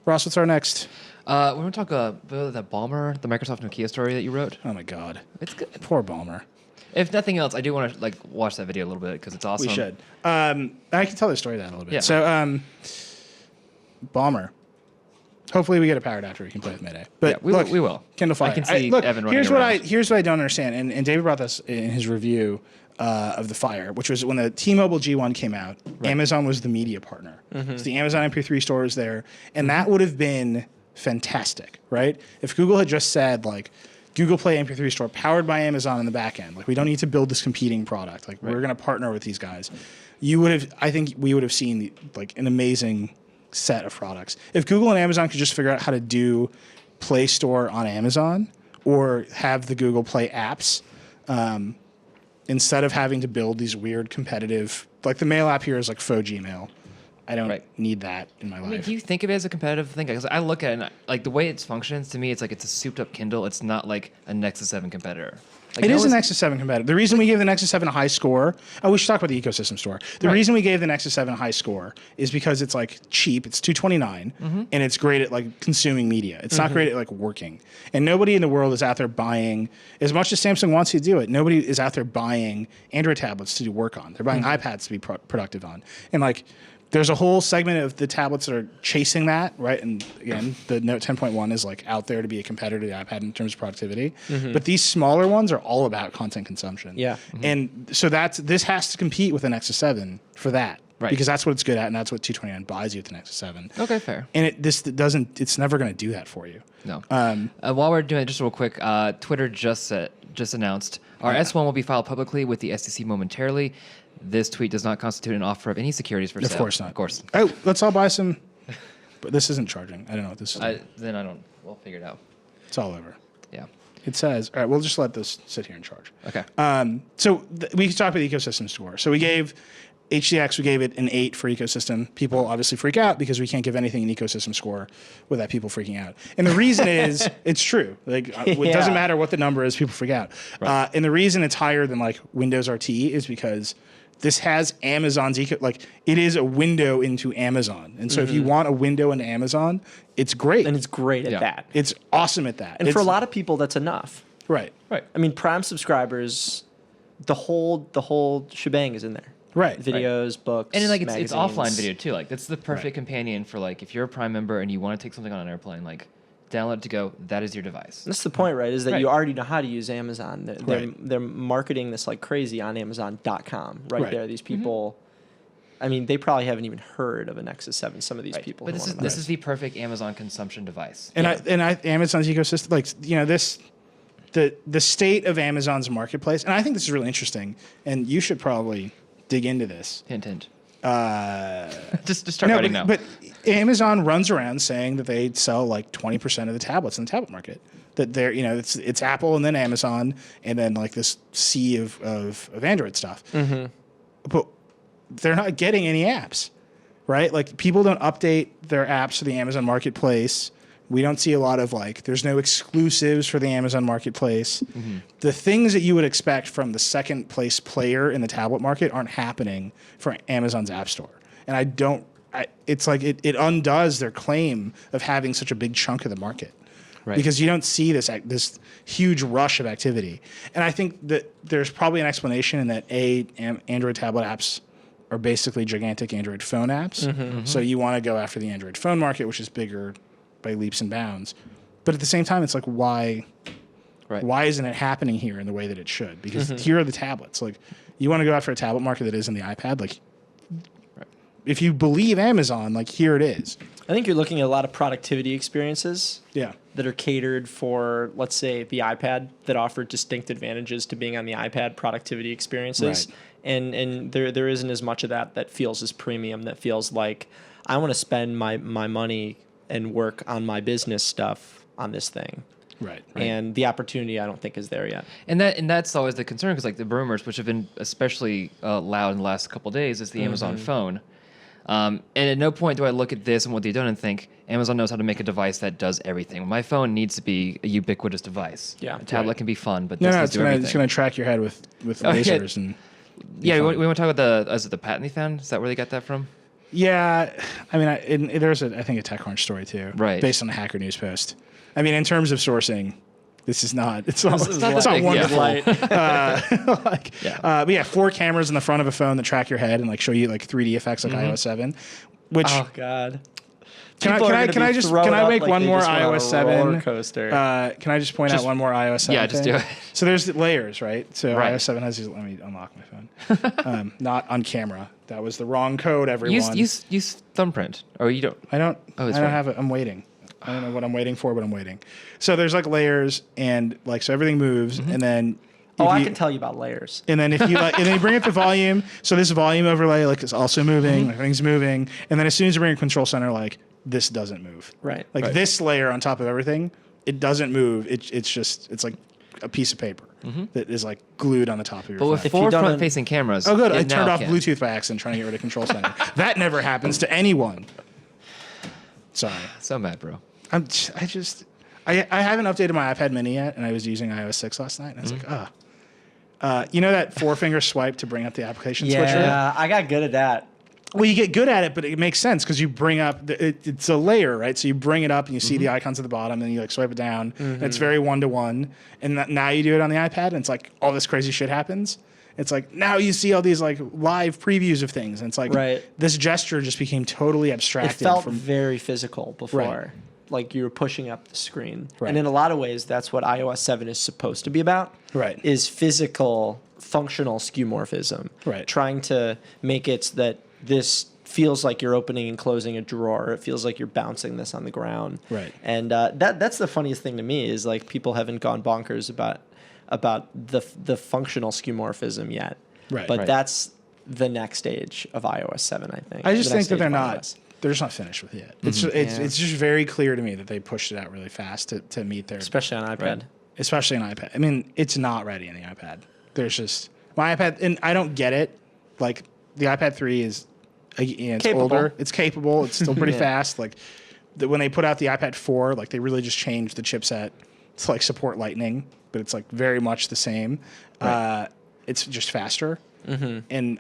Ross, what's our next? We're going to talk about that Ballmer, the Microsoft Nokia story that you wrote. Oh my God. It's good. Poor Ballmer. If nothing else, I do want to watch that video a little bit because it's awesome. We should. I can tell the story that a little bit. Yeah. So, Ballmer. Hopefully, we get a power adapter we can play with Mayday. But Yeah, we look, will. Kindle Fire. I can see look, Evan running here's around. here's what I don't understand, and David brought this in his review of the Fire, which was when the T-Mobile G1 came out. Amazon was the media partner. So the Amazon MP3 store was there, and that would have been fantastic, right? If Google had just said like, Google Play MP3 store powered by Amazon in the back end. Like, we don't need to build this competing product. Like, we're going to partner with these guys. I think we would have seen an amazing set of products. If Google and Amazon could just figure out how to do Play Store on Amazon or have the Google Play apps, instead of having to build these weird competitive, like the mail app here is like faux Gmail. I don't need that in my life. I mean, do you think of it as a competitive thing? Because I look at it, and like the way it functions to me, it's like it's a souped-up Kindle. It's not like a Nexus 7 competitor. Like, It is a Nexus 7 competitive. The reason we gave the Nexus 7 a high score, we should talk about the ecosystem store. The reason we gave the Nexus 7 a high score is because it's like cheap. It's $229, and it's great at like consuming media. It's not great at like working. And nobody in the world is out there buying, as much as Samsung wants you to do it, nobody is out there buying Android tablets to do work on. They're buying iPads to be productive on. And like, there's a whole segment of the tablets that are chasing that, right? And again, the Note 10.1 is like out there to be a competitor to the iPad in terms of productivity. But these smaller ones are all about content consumption. Yeah. And so this has to compete with the Nexus 7 for that. Right. Because that's what it's good at, and that's what 229 buys you with the Nexus 7. Okay, fair. And it's never going to do that for you. No. While we're doing it, just real quick, Twitter just announced our S1 will be filed publicly with the SEC momentarily. This tweet does not constitute an offer of any securities for sale. Of course not. Of course. Oh, let's all buy some. But this isn't charging. I don't know what this is. We'll figure it out. It's all over. Yeah. It says, all right, we'll just let this sit here and charge. Okay. So we can talk about the ecosystem score. So we gave HDX, we gave it an 8 for ecosystem. People obviously freak out because we can't give anything an ecosystem score without people freaking out. And the reason is, it's true. Like, it doesn't matter what the number is, people freak out. Right. And the reason it's higher than like Windows RT is because this has Amazon's it is a window into Amazon. And so if you want a window into Amazon, it's great. And it's great at that. It's awesome at that. And for a lot of people, that's enough. Right. I mean, Prime subscribers, the whole shebang is in there. Right. Videos, books, And then, like it's magazines. offline video too. Like that's the perfect Right. companion for like if you're a Prime member and you want to take something on an airplane, like download it to go. That is your device. That's the point, right? Is that Right. you already know how to use Amazon. Right. They're marketing this like crazy on Amazon.com right there. These people, I mean, they probably haven't even heard of a Nexus 7. Some of these Right. people. But who this wanna is buy it. the perfect Amazon consumption device. And Amazon's ecosystem, like the state of Amazon's marketplace, and I think this is really interesting. And you should probably dig into this. Hint, hint. Just start writing now. But Amazon runs around saying that they sell like 20% of the tablets in the tablet market. That they're, it's Apple and then Amazon and then like this sea of Android stuff. Mm-hmm. But they're not getting any apps, right? Like people don't update their apps to the Amazon Marketplace. We don't see a lot of there's no exclusives for the Amazon Marketplace. Mm-hmm. The things that you would expect from the second place player in the tablet market aren't happening for Amazon's App Store. And it's like it undoes their claim of having such a big chunk of the market. Right. Because you don't see this huge rush of activity. And I think that there's probably an explanation in that Android tablet apps are basically gigantic Android phone apps. Mm-hmm. So you want to go after the Android phone market, which is bigger by leaps and bounds. But at the same time, it's like, why isn't it happening here in the way that it should? Because here are the tablets. Like, you want to go after a tablet market that isn't the iPad. Like, if you believe Amazon, like, here it is. I think you're looking at a lot of productivity experiences. Yeah. That are catered for, let's say, the iPad, that offer distinct advantages to being on the iPad, productivity experiences. Right. And there isn't as much of that feels as premium, that feels like I want to spend my money and work on my business stuff on this thing. Right. And the opportunity, I don't think, is there yet. And that's always the concern, because like the rumors, which have been especially loud in the last couple of days, is the Amazon phone. And at no point do I look at this and what they've done and think Amazon knows how to make a device that does everything. My phone needs to be a ubiquitous device. Yeah. A tablet can be fun, but No, this no, needs it's to do everything. going to track your head with lasers and. Yeah, we want to talk about the patent they found. Is that where they got that from? Yeah, I mean, there's I think a TechCrunch story too, right? Based on a Hacker News post. I mean, in terms of sourcing, this is not. It's not big, wonderful. Yeah. But yeah, 4 cameras in the front of a phone that track your head and like show you like 3D effects like iOS 7. Which oh god. Can I make one more iOS 7? Can I just point out one more iOS 7? Yeah, just do it. So there's layers, right? So iOS 7 has these. Let me unlock my phone. Not on camera. That was the wrong code, everyone. Use thumbprint, or you don't. I don't. I don't have it. I'm waiting. I don't know what I'm waiting for, but I'm waiting. So there's like layers, and like so everything moves, and then. I can tell you about layers. And then if you and then you bring up the volume, so this volume overlay like is also moving, like things moving, and then as soon as you bring a control center, like this doesn't move. Right. Like this layer on top of everything, it doesn't move. It's like a piece of paper that is like glued on the top of your phone. But with 4 front-facing cameras. Oh, good. I it turned now off can. Bluetooth by accident trying to get rid of control center. That never happens to anyone. Sorry. So mad, bro. I haven't updated my iPad mini yet, and I was using iOS 6 last night, and I was like, you know that 4-finger swipe to bring up the application switcher? Yeah, I got good at that. Well, you get good at it, but it makes sense because you bring up it's a layer, right? So you bring it up and you see the icons at the bottom, and you like swipe it down. And it's very 1-to-1. And now you do it on the iPad, and it's like all this crazy shit happens. It's like now you see all these like live previews of things, and it's like this gesture just became totally abstracted. It felt very physical before. Right. Like you were pushing up the screen. Right. And in a lot of ways, that's what iOS 7 is supposed to be about. Right. Is physical, functional skeuomorphism. Right. Trying to make it so that this feels like you're opening and closing a drawer. It feels like you're bouncing this on the ground. Right. And that's the funniest thing to me is like people haven't gone bonkers about the functional skeuomorphism yet. Right. But Right. that's the next stage of iOS 7, I think. I just The next think that stage they're of not. iOS. They're just not finished with it yet. It's just very clear to me that they pushed it out really fast to meet their Especially on iPad. Especially an iPad. I mean, it's not ready in the iPad. There's just my iPad, and I don't get it. Like the iPad 3 is, it's Capable. older, it's capable, it's still pretty fast. Like when they put out the iPad 4, like they really just changed the chipset to like support Lightning, but it's like very much the same. Right. It's just faster, and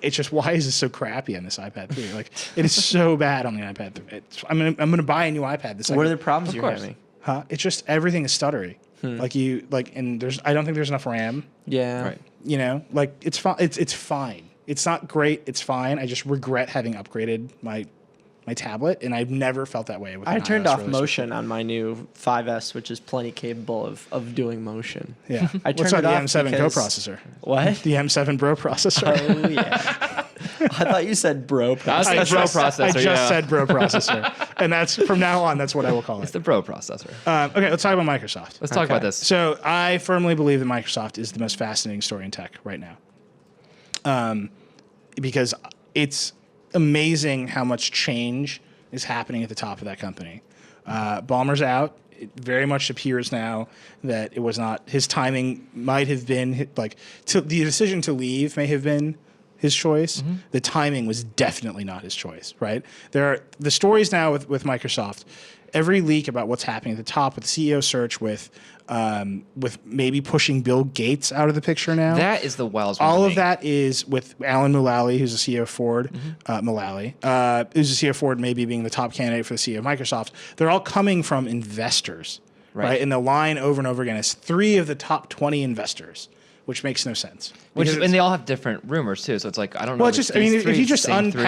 it's just why is this so crappy on this iPad 3? Like it is so bad on the iPad 3. I'm gonna buy a new iPad. What are the problems you're having? It's just everything is stuttery. And I don't think there's enough RAM. Yeah. Right. You know, like it's fine. It's fine. It's not great. It's fine. I just regret having upgraded my tablet, and I've never felt that way with I an turned iOS off release motion on my new 5S, which is plenty capable of doing motion. Yeah. I What's turned up, it the off M7 because- coprocessor? What? The M7 Pro processor. Oh yeah. I thought you said bro. That's the bro processor. I just yeah. said Bro processor, and that's from now on. That's what I will call It's it. the bro processor. Okay, let's talk about Microsoft. Let's talk about this. So I firmly believe that Microsoft is the most fascinating story in tech right now, because it's amazing how much change is happening at the top of that company. Ballmer's out. It very much appears now that it was not his timing. Might have been like the decision to leave may have been his choice. Mm-hmm. The timing was definitely not his choice. Right? There are the stories now with Microsoft. Every leak about what's happening at the top with the CEO search, with maybe pushing Bill Gates out of the picture now. That is the wildest one All to of me. that is with Alan Mulally, who's the CEO of Ford. Mulally, who's the CEO of Ford, maybe being the top candidate for the CEO of Microsoft. They're all coming from investors, right? And the line over and over again is 3 of the top 20 investors, which makes no sense. And they all have different rumors too, so it's like I don't know. Well, if it's just it's I mean, these if three, you just same three.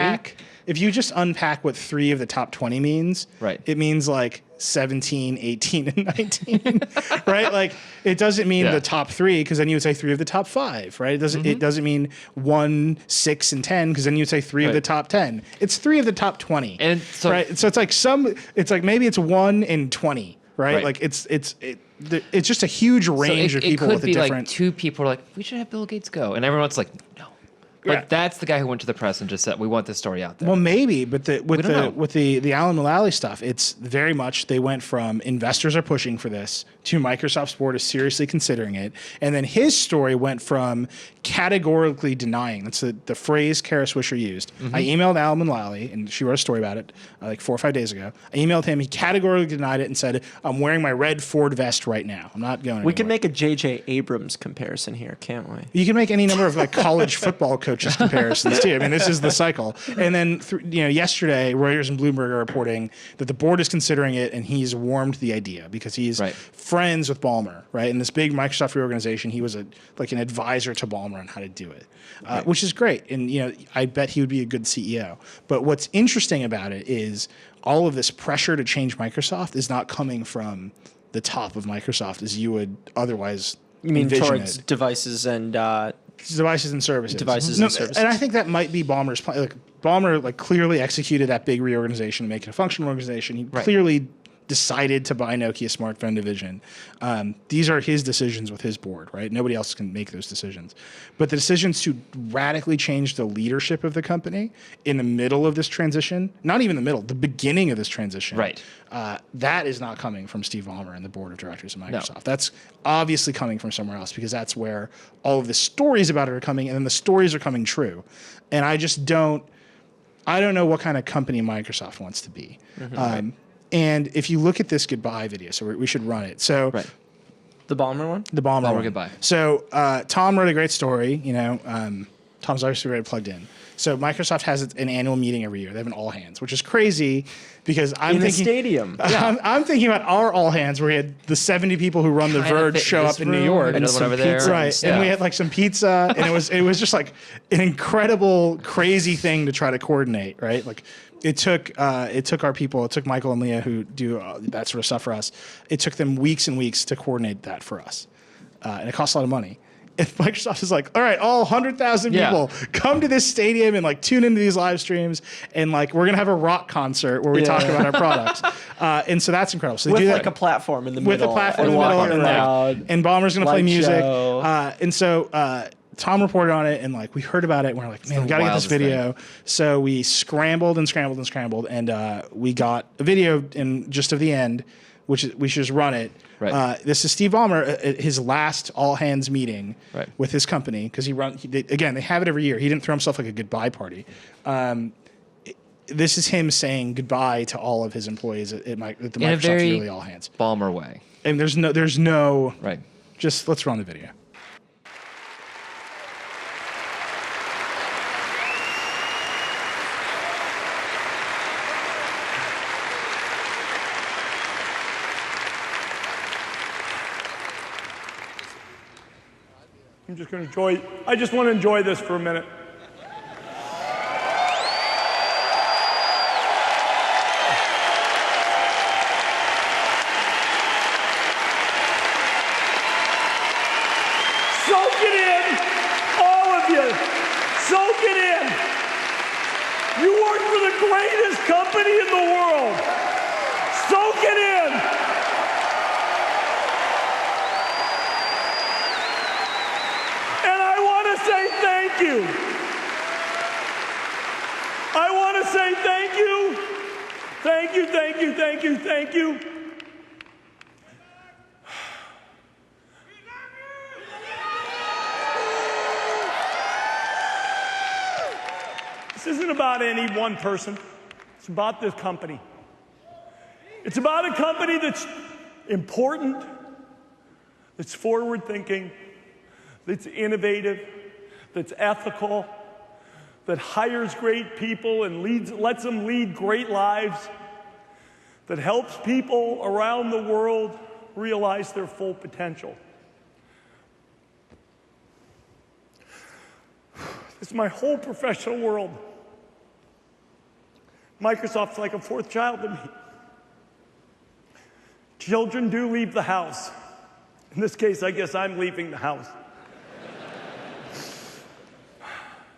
unpack what 3 of the top 20 means, Right. it means like 17, 18, and 19, right? Like it doesn't mean Yeah. the top 3 because then you would say 3 of the top 5, right? It doesn't mean 1, 6, and 10 because then you'd say 3 of the Right. top 10. It's 3 of the top 20, And so- right? So it's like maybe it's 1 in 20, right? Right. Like it's just a huge range So of it people could with a be different. like 2 people are like, we should have Bill Gates go, and everyone's like, no. But Yeah. that's the guy who went to the press and just said, we want this story out there. Well, maybe, but don't know. with the Alan Mulally stuff, it's very much they went from investors are pushing for this to Microsoft's board is seriously considering it, and then his story went from categorically denying. That's the phrase Kara Swisher used. I emailed Alan Mulally, and she wrote a story about it like 4 or 5 days ago. I emailed him. He categorically denied it and said, "I'm wearing my red Ford vest right now. I'm not going." We can anywhere." make a J.J. Abrams comparison here, can't we? You can make any number of like college football coaches comparisons too. I mean, this is the cycle. And then yesterday, Reuters and Bloomberg are reporting that the board is considering it, and he's warmed the idea because he's Right. friends with Ballmer, right? In this big Microsoft reorganization, he was an advisor to Ballmer on how to do it, which is great. And I bet he would be a good CEO. But what's interesting about it is all of this pressure to change Microsoft is not coming from the top of Microsoft as you would otherwise. You mean envision towards it. devices and Devices and services. Devices and services. And I think that might be Ballmer's plan. Like, Ballmer clearly executed that big reorganization, make it a functional organization. He clearly decided to buy Nokia smartphone division. These are his decisions with his board, right? Nobody else can make those decisions. But the decisions to radically change the leadership of the company in the middle of this transition, not even the middle, the beginning of this transition, Right. That is not coming from Steve Ballmer and the board of directors of Microsoft. That's obviously coming from somewhere else because that's where all of the stories about it are coming, and then the stories are coming true. And I don't know what kind of company Microsoft wants to be. And if you look at this goodbye video, so we should run it. So Right. the Ballmer one? the Ballmer one. goodbye. So Tom wrote a great story. Tom's obviously very plugged in. So Microsoft has an annual meeting every year. They have an all hands, which is crazy because I'm In a thinking stadium. I'm thinking about our all hands where we had the 70 people who run the Kinda Verge fit show this up in New room, York. another one over there. pizza. Right, Yeah. and we had like some pizza, and it was just like an incredible, crazy thing to try to coordinate. Right, like it took our people, it took Michael and Leah who do that sort of stuff for us. It took them weeks and weeks to coordinate that for us, and it costs a lot of money. And Microsoft is like, all right, all 100,000 Yeah. people come to this stadium and tune into these live streams, and we're gonna have a rock concert where we talk about our products, and so that's incredible. So they With do like that a platform in the with middle. a platform in and the middle, walking around. and Ballmer's gonna play light music, show. and so Tom reported on it, and we heard about it, and we're like, man, we gotta get this wildest video. So we scrambled, and we got a video in just of the end, which we should just run it. Right. This is Steve Ballmer at his last all hands meeting Right. with his company because they have it every year. He didn't throw himself like a goodbye party. This is him saying goodbye to all of his employees at the In a Microsoft very Yearly All Hands. Ballmer way. And there's no Right. just let's run the video. I'm just going to enjoy. I just want to enjoy this for a minute. for the greatest company in the world. Soak it in. And I want to say thank you. I want to say thank you. Thank you, thank you, thank you, thank you. This isn't about any one person. It's about this company. It's about a company that's important, that's forward-thinking, that's innovative, that's ethical, that hires great people and lets them lead great lives, that helps people around the world realize their full potential. This is my whole professional world. Microsoft's like a fourth child to me. Children do leave the house. In this case, I guess I'm leaving the house.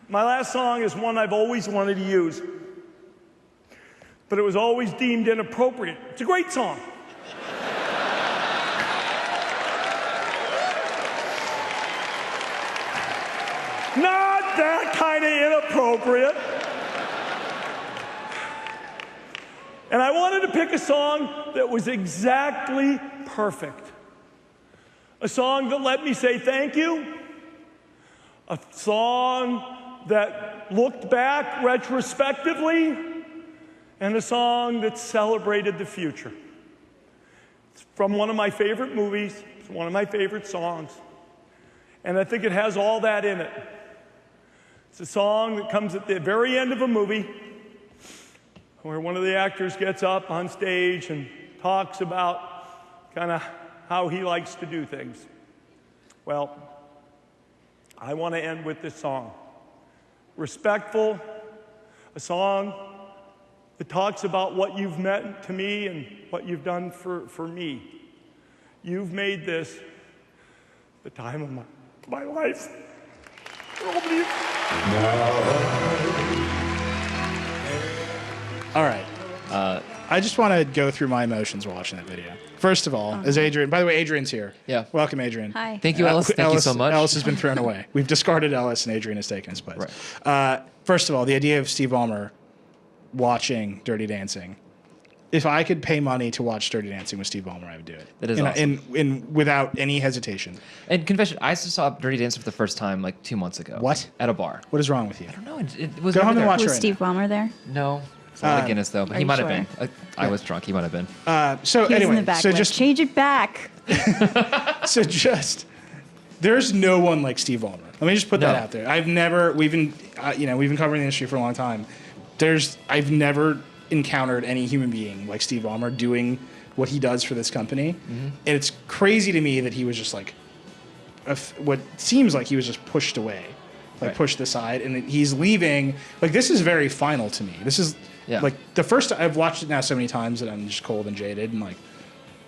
My last song is one I've always wanted to use, but it was always deemed inappropriate. It's a great song. Not that kind of inappropriate. And I wanted to pick a song that was exactly perfect. A song that let me say thank you. A song that looked back retrospectively. And a song that celebrated the future. It's from one of my favorite movies. It's one of my favorite songs. And I think it has all that in it. It's a song that comes at the very end of a movie, where one of the actors gets up on stage and talks about kind of how he likes to do things. Well, I want to end with this song. Respectful, a song that talks about what you've meant to me and what you've done for me. You've made this the time of my life. All right. I just want to go through my emotions watching that video. First of all, as Adrianne, by the way, Adrianne's here. Yeah. Welcome, Adrianne. Hi. Thank you, Ellis. Thank you so much. Ellis has been thrown away. We've discarded Ellis, and Adrianne has taken his place. Right. First of all, the idea of Steve Ballmer watching Dirty Dancing. If I could pay money to watch Dirty Dancing with Steve Ballmer, I would do it. That is awesome. And without any hesitation. And confession, I just saw Dirty Dancing for the first time like 2 months ago. What? At a bar. What is wrong with you? I don't know. It was Go home never and there. watch it Was right Steve Ballmer there? No. It's not a Guinness, though. But he you might sure? have been. I was drunk. He might have been. So He was anyway, in the back. so Like, just change it back. So just, there's no one like Steve Ballmer. Let me just put that No. out there. We've been covering the industry for a long time. I've never encountered any human being like Steve Ballmer doing what he does for this company. And it's crazy to me that he was just like, what seems like he was just pushed away, like pushed aside, and that he's leaving. Like, this is very final to me. This is like the first, I've watched it now so many times that I'm just cold and jaded, and like,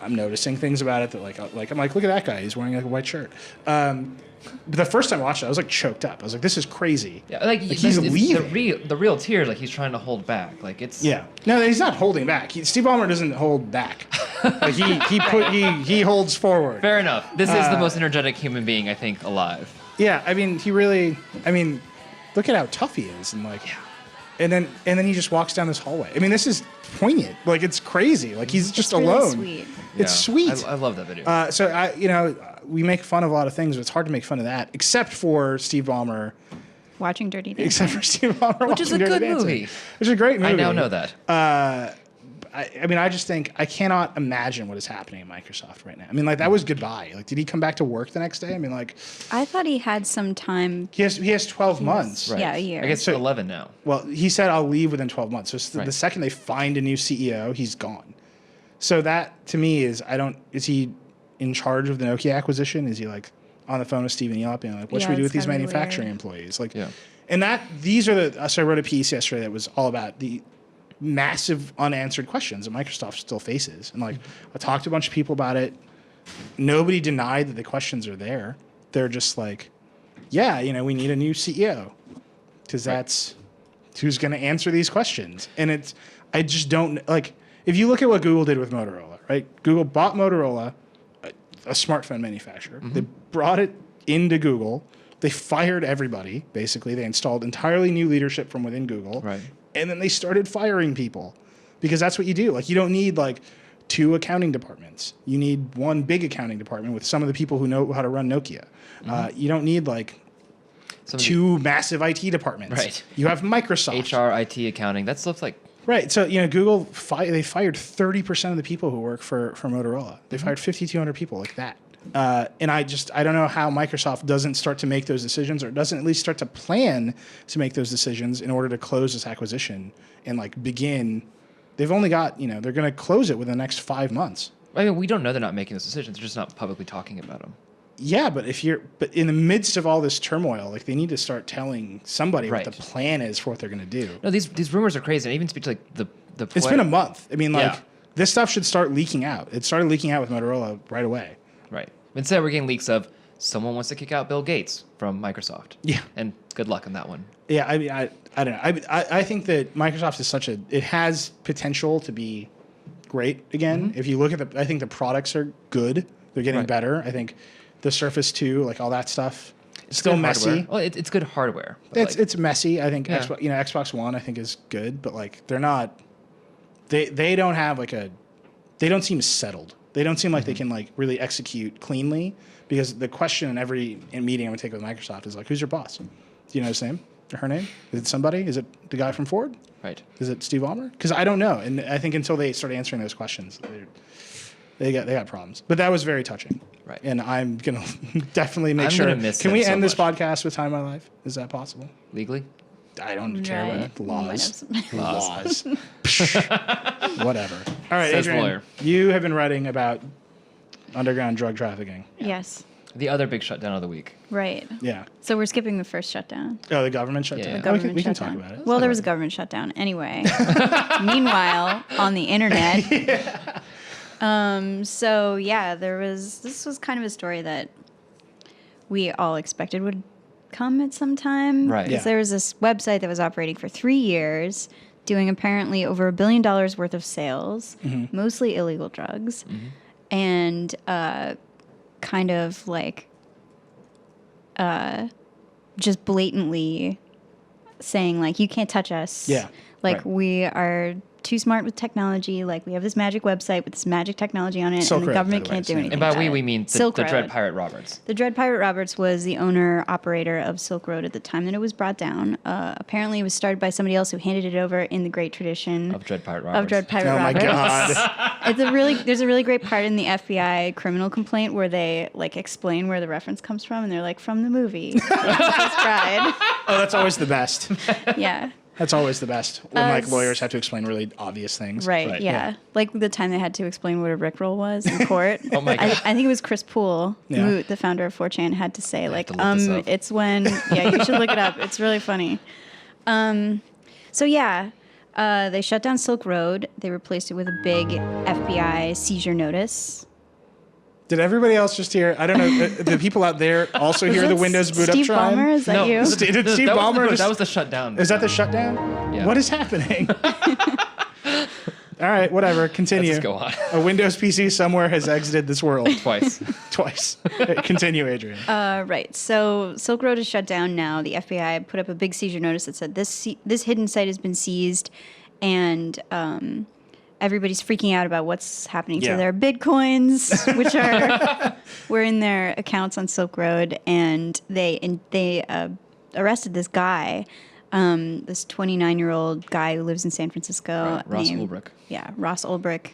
I'm noticing things about it that I'm like, look at that guy. He's wearing like a white shirt. But the first time I watched it, I was like choked up. I was like, this is crazy. Yeah, like he's leaving. The real tears, like he's trying to hold back. Like it's. Yeah. No, he's not holding back. Steve Ballmer doesn't hold back. Like he holds forward. Fair enough. This is the most energetic human being I think alive. Yeah. I mean, look at how tough he is, and like. And then he just walks down this hallway. I mean, this is poignant. Like, it's crazy. Like, he's just It's really alone. sweet. It's sweet. I love that video. So we make fun of a lot of things, but it's hard to make fun of that, except for Steve Ballmer. Watching Dirty Dancing. Except for Steve Ballmer, Which is watching a Dirty good Dancing. movie. Which is a great movie. I now know that. I just think I cannot imagine what is happening at Microsoft right now. I mean, like, that was goodbye. Like, did he come back to work the next day? I mean, like, I thought he had some time. he has 12 months. Right. Yeah, a year. I guess 11 now. Well, he said I'll leave within 12 months. So the second they find a new CEO, he's gone. So that to me is is he in charge of the Nokia acquisition? Is he like on the phone with Stephen Yelp and like, what should we do with these manufacturing employees? Like, and these are so I wrote a piece yesterday that was all about the massive unanswered questions that Microsoft still faces. And like, I talked to a bunch of people about it. Nobody denied that the questions are there. They're just like, yeah, we need a new CEO because that's who's going to answer these questions. And I just don't like. If you look at what Google did with Motorola, right? Google bought Motorola, a smartphone manufacturer. They brought it into Google. They fired everybody, basically. They installed entirely new leadership from within Google. Right. And then they started firing people because that's what you do. Like, you don't need, like, 2 accounting departments. You need 1 big accounting department with some of the people who know how to run Nokia. You don't need, like, 2 massive IT departments. Right. You have Microsoft. HR, IT, accounting. That stuff's like... Right. So, Google, they fired 30% of the people who work for Motorola. They fired 5,200 people like that. And I don't know how Microsoft doesn't start to make those decisions or doesn't at least start to plan to make those decisions in order to close this acquisition and, like, begin. They've only got, they're going to close it within the next 5 months. I mean, we don't know they're not making those decisions. They're just not publicly talking about them. Yeah, but but in the midst of all this turmoil, like, they need to start telling somebody what the plan is for what they're going to do. No, these rumors are crazy. And even speak to, like, the It's been a month. I mean, like, this stuff should start leaking out. It started leaking out with Motorola right away. Right. Instead, we're getting leaks of someone wants to kick out Bill Gates from Microsoft. Yeah. And good luck on that one. Yeah, I mean, I don't know. I think that Microsoft is it has potential to be great again. If you look at I think the products are good. They're getting better. I think the Surface 2, like all that stuff, it's still messy. Hardware. Well, it's good hardware. It's messy. I think Xbox One I think is good, but like they're not. They don't have like they don't seem settled. They don't seem like they can like really execute cleanly because the question in every meeting I'm gonna take with Microsoft is like, who's your boss? Do you know his name or her name? Is it somebody? Is it the guy from Ford? Right. Is it Steve Ballmer? Because I don't know, and I think until they start answering those questions, they got problems. But that was very touching. Right. And I'm gonna definitely make sure. Can we end this podcast with Time of My Life? Is that possible? Legally? I don't care about laws. Laws. Whatever. All right, Says Adrianne, lawyer. you have been writing about underground drug trafficking. Yes. The other big shutdown of the week. Right. Yeah. So we're skipping the first shutdown. Oh, the government shutdown. Yeah. The The government we can talk shutdown. about it. Well, there was a government shutdown anyway. Meanwhile, on the internet. So yeah, this was kind of a story that we all expected would come at some time. Right. Because there was this website that was operating for 3 years, doing apparently over $1 billion worth of sales, mostly illegal drugs, and kind of like just blatantly saying like, you can't touch us. Yeah. Like Right. we are too smart with technology. Like we have this magic website with this magic technology on it, Silk and the Road, government by the way, can't do it's anything. And by about we, it. we mean the Silk Dread Road. Pirate Roberts. The Dread Pirate Roberts was the owner operator of Silk Road at the time that it was brought down. Apparently, it was started by somebody else who handed it over in the great tradition Of Dread Pirate Roberts. of Dread Pirate Oh my Roberts. God. There's a really great part in the FBI criminal complaint where they like explain where the reference comes from, and they're like, from the movie Princess Bride. Oh, that's always the best. Yeah. That's always the best when like lawyers have to explain really obvious things. Right, yeah. Like the time they had to explain what a Rickroll was in court. Oh my God. I think it was Chris Poole, Yeah. who, the founder of 4chan, had to say like, to look this up. it's when, yeah, you should look it up. It's really funny. So yeah, they shut down Silk Road. They replaced it with a big FBI seizure notice. Did everybody else just hear? I don't know. The people out there also hear the Windows boot Steve up chime? Ballmer, is that you? Did Steve that Ballmer was just- that was the shutdown. Is that the shutdown? Yeah. What is happening? All right, whatever. Continue. Let's just go on. A Windows PC somewhere has exited this world Twice. twice. Continue, Adrian. Right. So Silk Road is shut down now. The FBI put up a big seizure notice that said this hidden site has been seized, and everybody's freaking out about what's happening Yeah. to their bitcoins, which were in their accounts on Silk Road, and they arrested this guy, this 29-year-old guy who lives in San Francisco. Right, Ross named- Ulbricht. Yeah, Ross Ulbricht.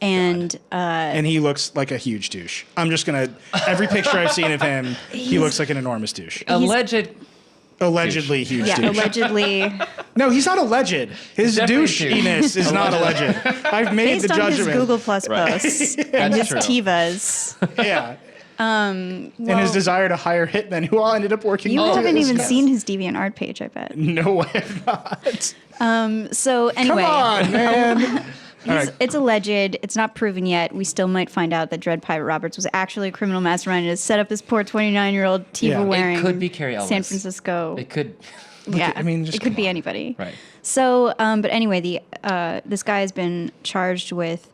And and he looks like a huge douche. I'm just going to... Every picture I've seen of him, he looks like an enormous douche. Alleged. Allegedly huge yeah, douche. allegedly, No, he's not alleged. His Definitely douche. douchiness is not alleged. I've made based the on his judgment. Google Plus Right. posts and That's his true. Tivas. Yeah. And his desire to hire hitmen who all ended up working. You for haven't this even guy. seen his DeviantArt page, I bet. No, I have not. So anyway, Come on, man. it's alleged. It's not proven yet. We still might find out that Dread Pirate Roberts was actually a criminal mastermind and has set up this poor 29-year-old Tiva Yeah. It wearing could be Carrie Ellis. San Francisco. It could. Yeah, I mean, just it could come be on. anybody. Right. So, but anyway, this guy has been charged with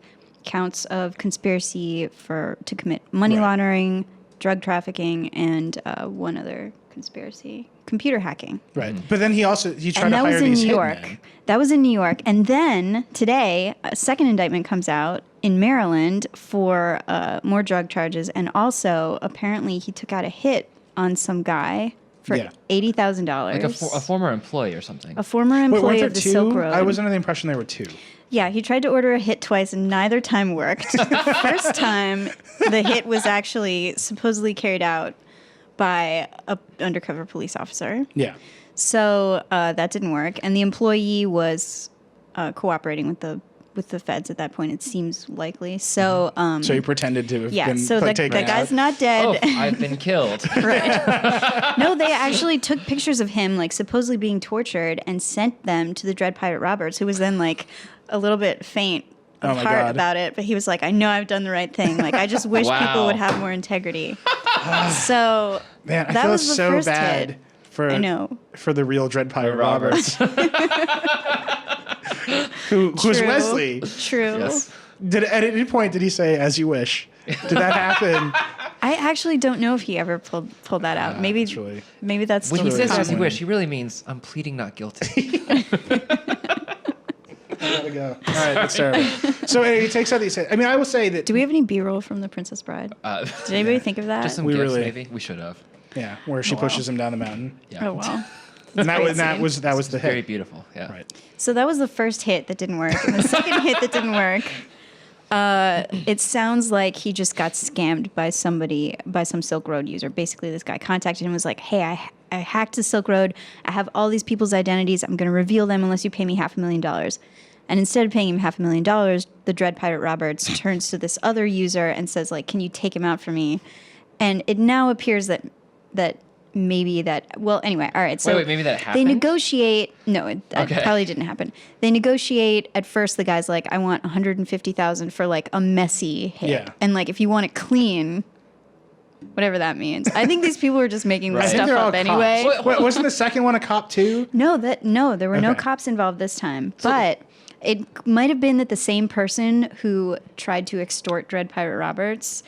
counts of conspiracy to commit money Right. laundering, drug trafficking, and one other conspiracy, computer hacking. Right. But then he tried And to that hire was in these New York. hitmen. That was in New York. And then today, a second indictment comes out in Maryland for more drug charges. And also, apparently, he took out a hit on some guy for Yeah. $80,000. Like a former employee or something. A former Wait, employee weren't there of the two? Silk Road. I was under the impression there were two. Yeah, he tried to order a hit twice and neither time worked. The first time, the hit was actually supposedly carried out by an undercover police officer. Yeah. So that didn't work, and the employee was cooperating with the feds at that point. It seems likely. So So he pretended to have yeah. been So taken that guy's out. not dead. Oh, I've been killed. Right. No, they actually took pictures of him like supposedly being tortured and sent them to the Dread Pirate Roberts, who was then like a little bit faint Oh of my heart God. about it, but he was like, I know I've done the right thing. Like I just wish people Wow. would have more integrity. So Man, I that feel was the so first bad hit. for I know. for the real Dread Pirate Roberts. Roberts. Who's True. Wesley? True. Yes. At any point did he say "as you wish"? Did that happen? I actually don't know if he ever pulled that out. Maybe actually. maybe that's When still he really says as you disappointing. wish, he really means I'm pleading not guilty. Gotta go. All right, that's terrible. So anyway, he takes out these. I mean, I will say that. Do we have any B-roll from The Princess Bride? Did anybody think of that? Just some We gifts, really- maybe. We should have. Yeah, where she Oh, wow. pushes him down the mountain, Yeah. Oh well. and that was Crazy. that was the Very hit. beautiful. Yeah. Right. So that was the first hit that didn't work. And the second hit that didn't work, it sounds like he just got scammed by some Silk Road user. Basically, this guy contacted him and was like, hey, I hacked the Silk Road. I have all these people's identities. I'm going to reveal them unless you pay me $500,000. And instead of paying him $500,000, the Dread Pirate Roberts turns to this other user and says, like, can you take him out for me? And it now appears that maybe that, well, anyway, all right. So Wait, maybe that they happened? negotiate. No, that Okay. probably didn't happen. They negotiate. At first, the guy's like, I want $150,000 for like a messy hit. Yeah. And like, if you want it clean, whatever that means. I think these people were just making I this think stuff they're all up anyway. cops. Wait, wasn't the second one a cop too? No, there were no Okay. cops involved this time. But it might have been that the same person who tried to extort Dread Pirate Roberts,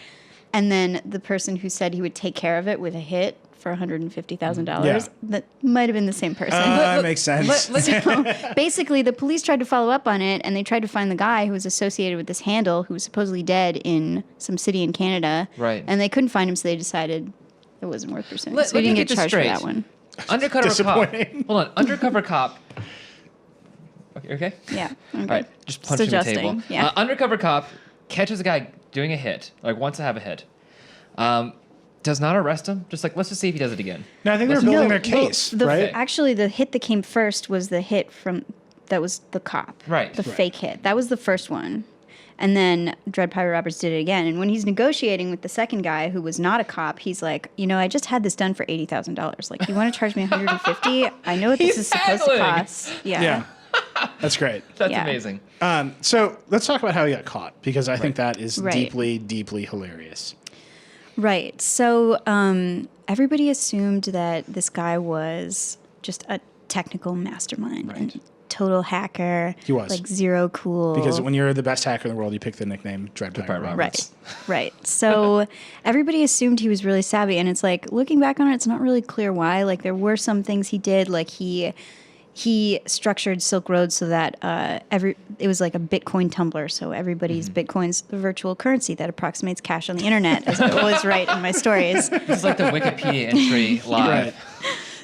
and then the person who said he would take care of it with a hit for $150,000. Yeah. That might have been the same person. That makes sense. Basically, the police tried to follow up on it, and they tried to find the guy who was associated with this handle, who was supposedly dead in some city in Canada. Right. And they couldn't find him, so they decided it wasn't worth pursuing. Let- So we let me didn't get get this charged for straight. that one. Undercover cop. Disappointing. Hold on. Undercover cop. Okay. Yeah. All right. Just punching the table. Yeah. Undercover cop catches a guy doing a hit, like wants to have a hit. Does not arrest him. Just like, let's just see if he does it again. No, I think they're building their case, right? Actually, the hit that came first was the hit that was the cop. Right. The Right. fake hit. That was the first one. And then Dread Pirate Roberts did it again. And when he's negotiating with the second guy who was not a cop, he's like, I just had this done for $80,000. Like, you want to charge me $150? I know what this is supposed to haggling. cost. Yeah. That's great. That's Yeah. amazing. So let's talk about how he got caught, because I think that is Right. deeply, deeply hilarious. Right. So everybody assumed that this guy was just a technical mastermind and total hacker. He was. Like zero cool. Because when you're the best hacker in the world, you pick the nickname Dread Pirate Roberts. Right. So everybody assumed he was really savvy, and it's like, looking back on it, it's not really clear why. Like, there were some things he did, like he structured Silk Road so that it was like a Bitcoin tumbler, so everybody's Bitcoin's the virtual currency that approximates cash on the internet, as I always write in my stories. This is like the Wikipedia entry live. Right.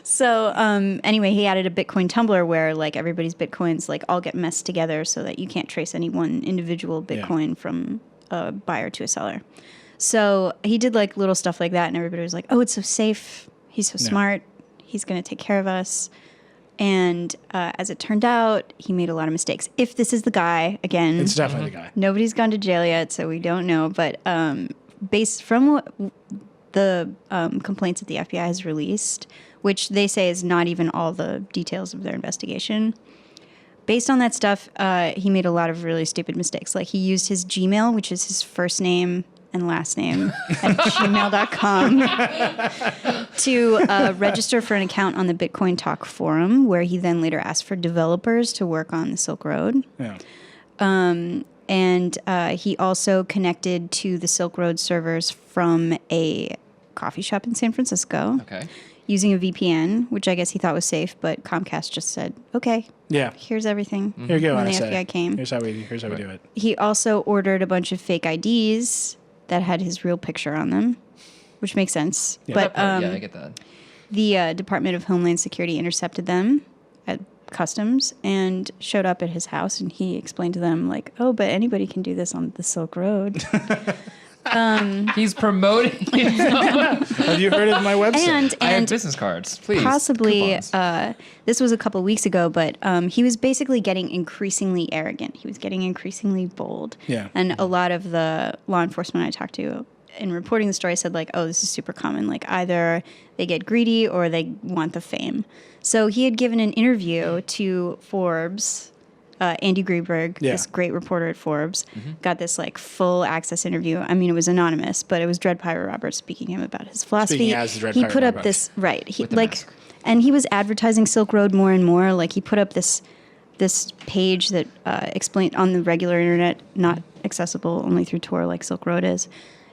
So anyway, he added a Bitcoin tumbler where like everybody's Bitcoins like all get messed together so that you can't trace any one individual Bitcoin from a buyer to a seller. So he did like little stuff like that, and everybody was like, "Oh, it's so safe. He's so smart. He's going to take care of us." And as it turned out, he made a lot of mistakes. If this is the guy, again, It's definitely the guy. nobody's gone to jail yet, so we don't know. But based from what the complaints that the FBI has released, which they say is not even all the details of their investigation, based on that stuff, he made a lot of really stupid mistakes. Like, he used his Gmail, which is his first name and last name at gmail.com to register for an account on the Bitcoin Talk forum, where he then later asked for developers to work on the Silk Road. Yeah. And he also connected to the Silk Road servers from a coffee shop in San Francisco. Okay. Using a VPN, which I guess he thought was safe, but Comcast just said, "Okay, Yeah. here's everything." Here you go, When the NSA. FBI came. Here's how we do it. He also ordered a bunch of fake IDs that had his real picture on them, which makes sense. Yeah. But Yeah, I get that. the Department of Homeland Security intercepted them at customs and showed up at his house, and he explained to them, like, "Oh, but anybody can do this on the Silk Road." He's promoting. Have you heard of my website? I have and business cards, please. possibly Coupons. this was a couple weeks ago, but he was basically getting increasingly arrogant. He was getting increasingly bold. Yeah. And a lot of the law enforcement I talked to in reporting the story said, like, oh, this is super common. Like, either they get greedy or they want the fame. So he had given an interview to Forbes. Andy Greenberg, Yeah. this great reporter at Forbes, got this like full access interview. I mean, it was anonymous, but it was Dread Pirate Roberts speaking to him about his philosophy. Speaking as the Dread he Pirate put up Roberts. this right. He With the like, mask. and he was advertising Silk Road more and more. Like he put up this page that explained on the regular internet, not accessible only through Tor like Silk Road is,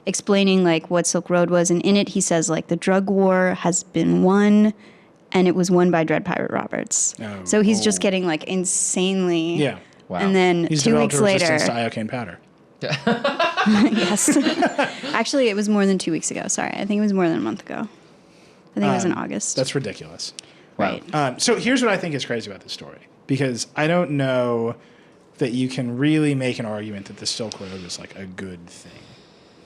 explaining like what Silk Road was, and in it he says like the drug war has been won. And it was won by Dread Pirate Roberts. Oh. So he's just getting like insanely. Yeah. Wow. And then He's 2 developed weeks a later. resistance to iocane powder. Yes. Actually, it was more than 2 weeks ago. Sorry. I think it was more than a month ago. I think it was in August. That's ridiculous. right. So here's what I think is crazy about this story, because I don't know that you can really make an argument that the Silk Road is like a good thing.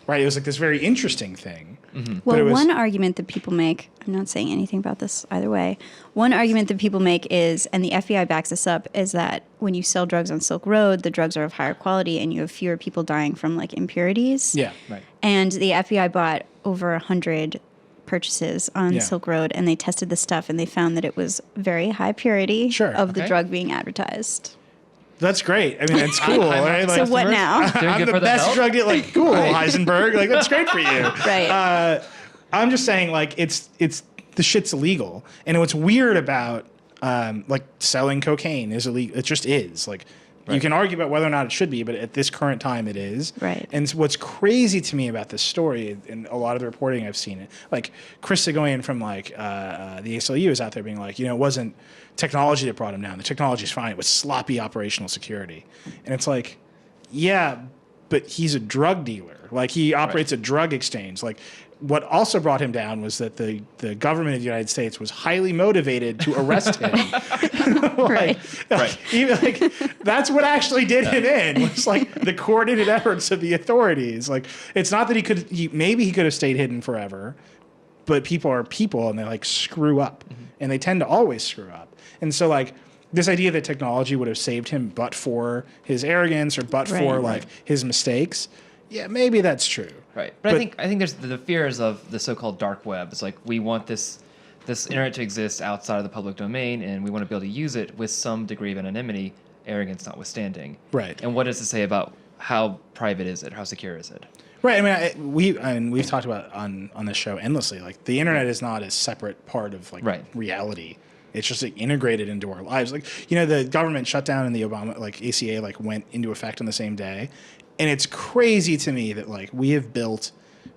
Right? It was like this very interesting thing. Mm-hmm. But it Well, was, one argument that people make, I'm not saying anything about this either way. One argument that people make is, and the FBI backs this up, is that when you sell drugs on Silk Road, the drugs are of higher quality and you have fewer people dying from like impurities. Yeah. Right. And the FBI bought over 100 purchases on Yeah. Silk Road, and they tested the stuff and they found that it was very high purity Sure. of the Okay. drug being advertised. That's great. I mean, it's cool. right? So Like, what now? Doing I'm good the for the best health? drug dealer. Like, cool, Heisenberg. Like, that's great for you. Right. I'm just saying, like, it's the shit's illegal, and what's weird about like selling cocaine is illegal. It just is. Like, you can argue about whether or not it should be, but at this current time, it is. Right. And what's crazy to me about this story, and a lot of the reporting I've seen it, like Chris Segoyan from like the ACLU is out there being like, it wasn't technology that brought him down. The technology is fine. It was sloppy operational security, and it's like, yeah, but he's a drug dealer. Like he operates a drug exchange. Like what also brought him down was that the government of the United States was highly motivated to arrest him. Right. Even that's what actually did him in. Was like the coordinated efforts of the authorities. Like it's not that maybe he could have stayed hidden forever, but people are people and they like screw up, and they tend to always screw up. And so like this idea that technology would have saved him but for his arrogance or but for like his mistakes, yeah, maybe that's true. Right, but I think there's the fears of the so-called dark web. It's like we want this internet to exist outside of the public domain, and we want to be able to use it with some degree of anonymity, arrogance notwithstanding. Right. And what does it say about how private is it? How secure is it? Right. I mean, we've talked about on this show endlessly. Like the internet is not a separate part of like reality. It's just like, integrated into our lives. Like the government shutdown and the Obama ACA went into effect on the same day. And it's crazy to me that we have built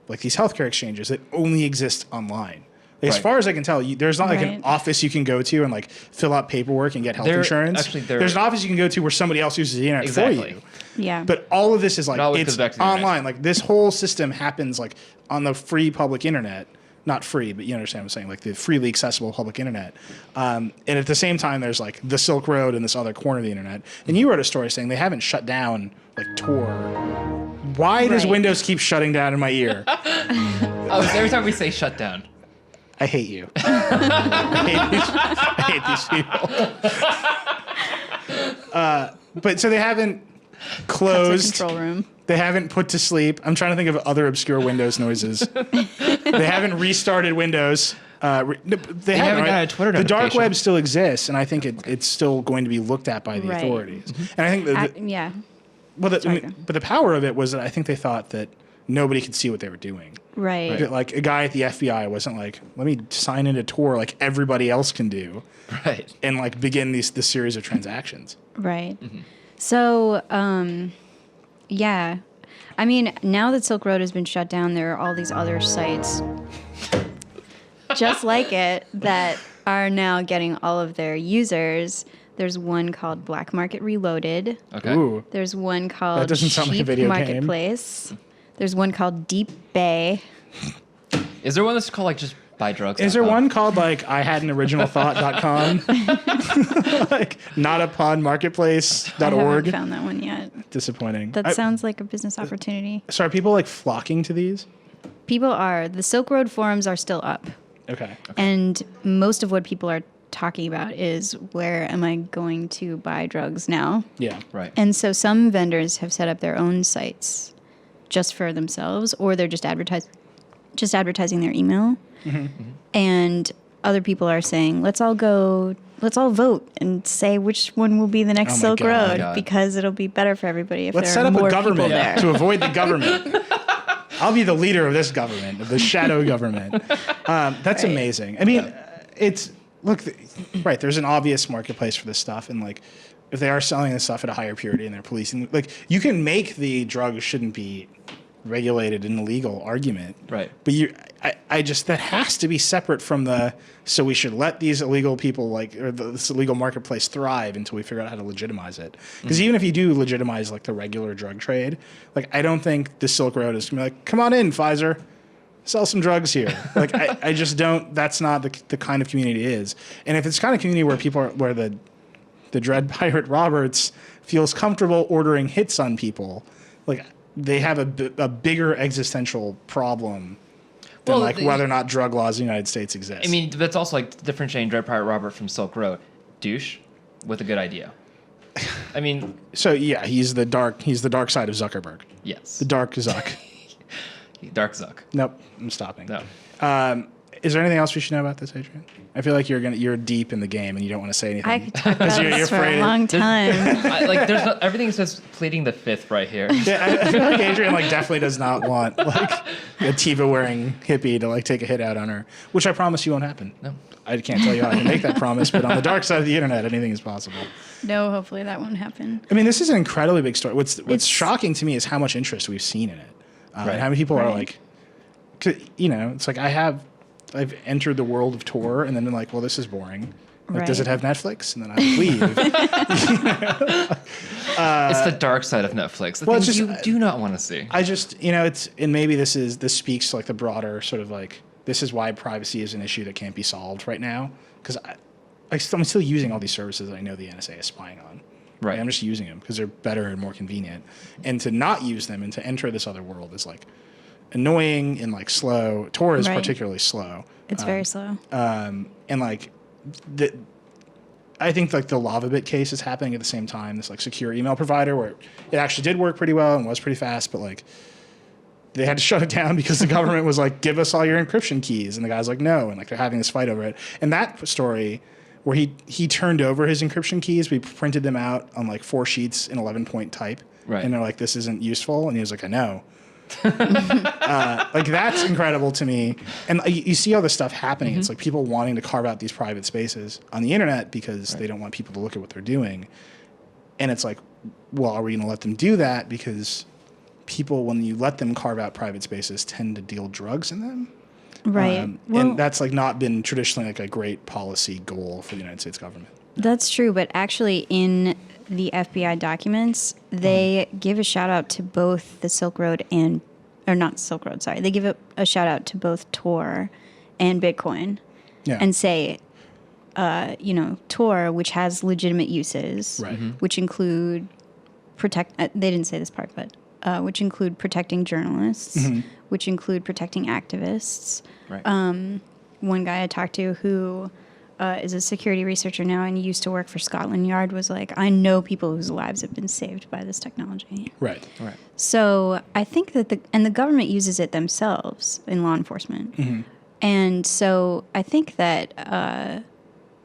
these healthcare exchanges that only exist online. As far as I can tell, there's not an office you can go to and fill out paperwork and get health insurance. Actually, there's an office you can go to where somebody else uses the internet for you. Yeah. But all of this is always it's goes back to the online. This whole system happens on the free public internet. Not free, but you understand what I'm saying, the freely accessible public internet. And at the same time, there's the Silk Road and this other corner of the internet. And you wrote a story saying they haven't shut down Tor. Why does Windows keep shutting down in my ear? Every time we say shut down. I hate you. I hate these people. But so they haven't closed. Control room. They haven't put to sleep. I'm trying to think of other obscure Windows noises. They haven't restarted Windows. They haven't got a Twitter The dark notification. web still exists, and I think it's still going to be looked at by the authorities. And I think Yeah. but the power of it was that I think they thought that nobody could see what they were doing. Right. Like a guy at the FBI wasn't like, let me sign into Tor like everybody else can do, Right. and like begin this series of transactions. Right. So, yeah. I mean, now that Silk Road has been shut down, there are all these other sites just like it that are now getting all of their users. There's one called Black Market Reloaded. Okay. Ooh, There's one called That doesn't sound like a Cheap video game. Marketplace. There's one called Deep Bay. Is there one that's called like just buy drugs? is there one called like I had an original thought.com? Like not a pun I marketplace.org. haven't found that one yet. Disappointing. That sounds like a business opportunity. So are people like flocking to these? People are. The Silk Road forums are still up. Okay. And most of what people are talking about is where am I going to buy drugs now? Yeah. Right. And so some vendors have set up their own sites just for themselves, or they're just advertising their email. And other people are saying, let's all vote and say which one will be the next Oh my Silk God. Road Oh my God. because it'll be better for everybody if Let's there set are up more a people government there. to avoid the government. I'll be the leader of this government, of the shadow government. That's amazing. I mean, right, there's an obvious marketplace for this stuff. And like, if they are selling this stuff at a higher purity and they're policing, like you can make the drugs shouldn't be regulated and illegal argument. Right. But I just, that has to be separate from so we should let these illegal people this illegal marketplace thrive until we figure out how to legitimize it. Because even if you do legitimize like the regular drug trade, like I don't think the Silk Road is gonna be like, come on in, Pfizer, sell some drugs here. Like I just don't, that's not the kind of community it is. And if it's the kind of community where people are, where the Dread Pirate Roberts feels comfortable ordering hits on people, like they have a bigger existential problem than whether or not drug laws in the United States exist. I mean, that's also like differentiating Dread Pirate Robert from Silk Road. Douche with a good idea. I mean, so yeah, he's the dark side of Zuckerberg. yes. The dark Zuck. Dark Zuck. Nope, I'm stopping. No. Is there anything else we should know about this, Adrian? I feel like you're deep in the game and you don't want to say anything. I could talk about you're this for afraid a long time. Everything says pleading the fifth right here. Yeah, I feel like Adrian definitely does not want a Tiva wearing hippie to take a hit out on her, which I promise you won't happen. No. I can't tell you how I can make that promise, but on the dark side of the internet, anything is possible. No, hopefully that won't happen. I mean, this is an incredibly big story. What's shocking to me is how much interest we've seen in it. Right. And how many people are Right. it's like I've entered the world of Tor and then been like, well, this is boring. Like, does it Right. have Netflix? And then I would leave. It's the dark side of Netflix. The well, it's things just- you do not want to see. I just, and maybe this speaks to the broader sort of this is why privacy is an issue that can't be solved right now. Because I'm still using all these services that I know the NSA is spying on. Right. I'm just using them because they're better and more convenient. And to not use them and to enter this other world is annoying and slow. Tor is Right. particularly slow. It's very slow. And I think the LavaBit case is happening at the same time. This secure email provider where it actually did work pretty well and was pretty fast, but they had to shut it down because the government was give us all your encryption keys, and the guy's no, and they're having this fight over it. And that story where he turned over his encryption keys, we printed them out on 4 sheets in 11-point type, Right. and they're this isn't useful, and he was like, I know. That's incredible to me. And you see all this stuff happening. It's people wanting to carve out these private spaces on the internet because they don't want people to look at what they're doing. And it's well, are we going to let them do that? Because people, when you let them carve out private spaces, tend to deal drugs in them. Right. And that's not been traditionally a great policy goal for the United States government. That's true, but actually in the FBI documents, they give a shout out to both the Silk Road or not Silk Road, sorry. They give a shout out to both Tor and Bitcoin Yeah. and say, Tor, which has legitimate uses, Right. which include they didn't say this part, but which include protecting journalists, which include protecting activists. Right. One guy I talked to who is a security researcher now and used to work for Scotland Yard was I know people whose lives have been saved by this technology. Right. Right. So I think that the government uses it themselves in law enforcement. And so I think that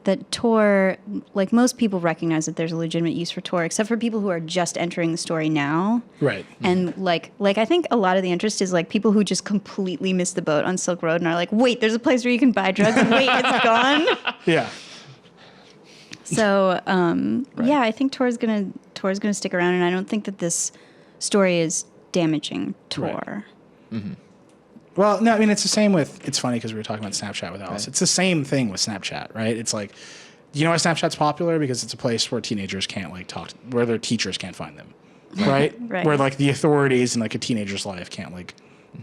that Tor, like most people recognize that there's a legitimate use for Tor, except for people who are just entering the story now. Right. And like I think a lot of the interest is like people who just completely missed the boat on Silk Road and are like, wait, there's a place where you can buy drugs. Wait, it's gone. Yeah. So yeah, I think Tor's gonna stick around, and I don't think that this story is damaging Tor. Right. Mm-hmm. Well, no, I mean, it's the same with, it's funny because we were talking about Snapchat with Ellis. Right. It's the same thing with Snapchat, right? It's like, you know why Snapchat's popular? Because it's a place where teenagers can't like talk, where their teachers can't find them, right? Right. Where like the authorities in like a teenager's life can't like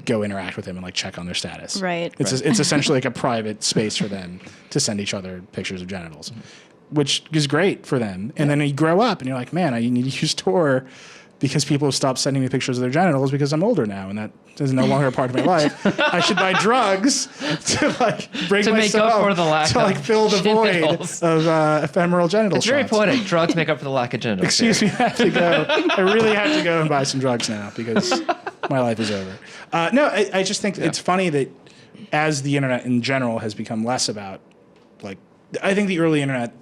go interact with them and like check on their status. Right. It's essentially like a private space for them to send each other pictures of genitals, which is great for them. And then you grow up and you're like, man, I need to use Tor because people have stopped sending me pictures of their genitals because I'm older now and that is no longer a part of my life. I should buy drugs to like bring to myself make up for the lack to like fill the genitals. void of ephemeral genital It's very shots. poetic. Drugs make up for the lack of genitals. Excuse me, I have to go. I really have to go and buy some drugs now because my life is over. No, I just think it's funny that as the internet in general has become less about like, I think the early internet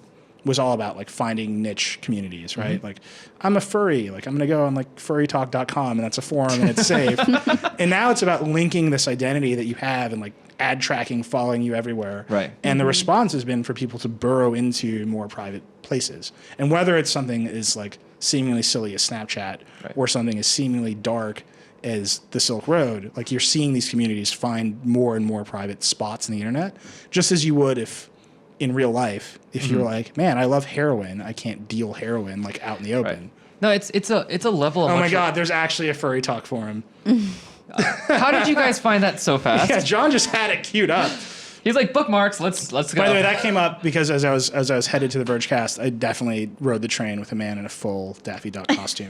was all about like finding niche communities, right? Mm-hmm. Like I'm a furry, like I'm going to go on like furrytalk.com and that's a forum and it's safe. And now it's about linking this identity that you have and like ad tracking, following you everywhere. Right. And the response has been for people to burrow into more private places. And whether it's something as like seemingly silly as Snapchat or something as seemingly dark as the Silk Road, like you're seeing these communities find more and more private spots in the internet, just as you would if in real life, if you're like, man, I love heroin, I can't deal heroin like out in the open. Right. No, it's a level of. Oh my God, there's actually a furry talk forum. How did you guys find that so fast? Yeah, John just had it queued up. He's like, bookmarks. Let's go. By the way, that came up because as I was headed to the Vergecast, I definitely rode the train with a man in a full Daffy Duck costume,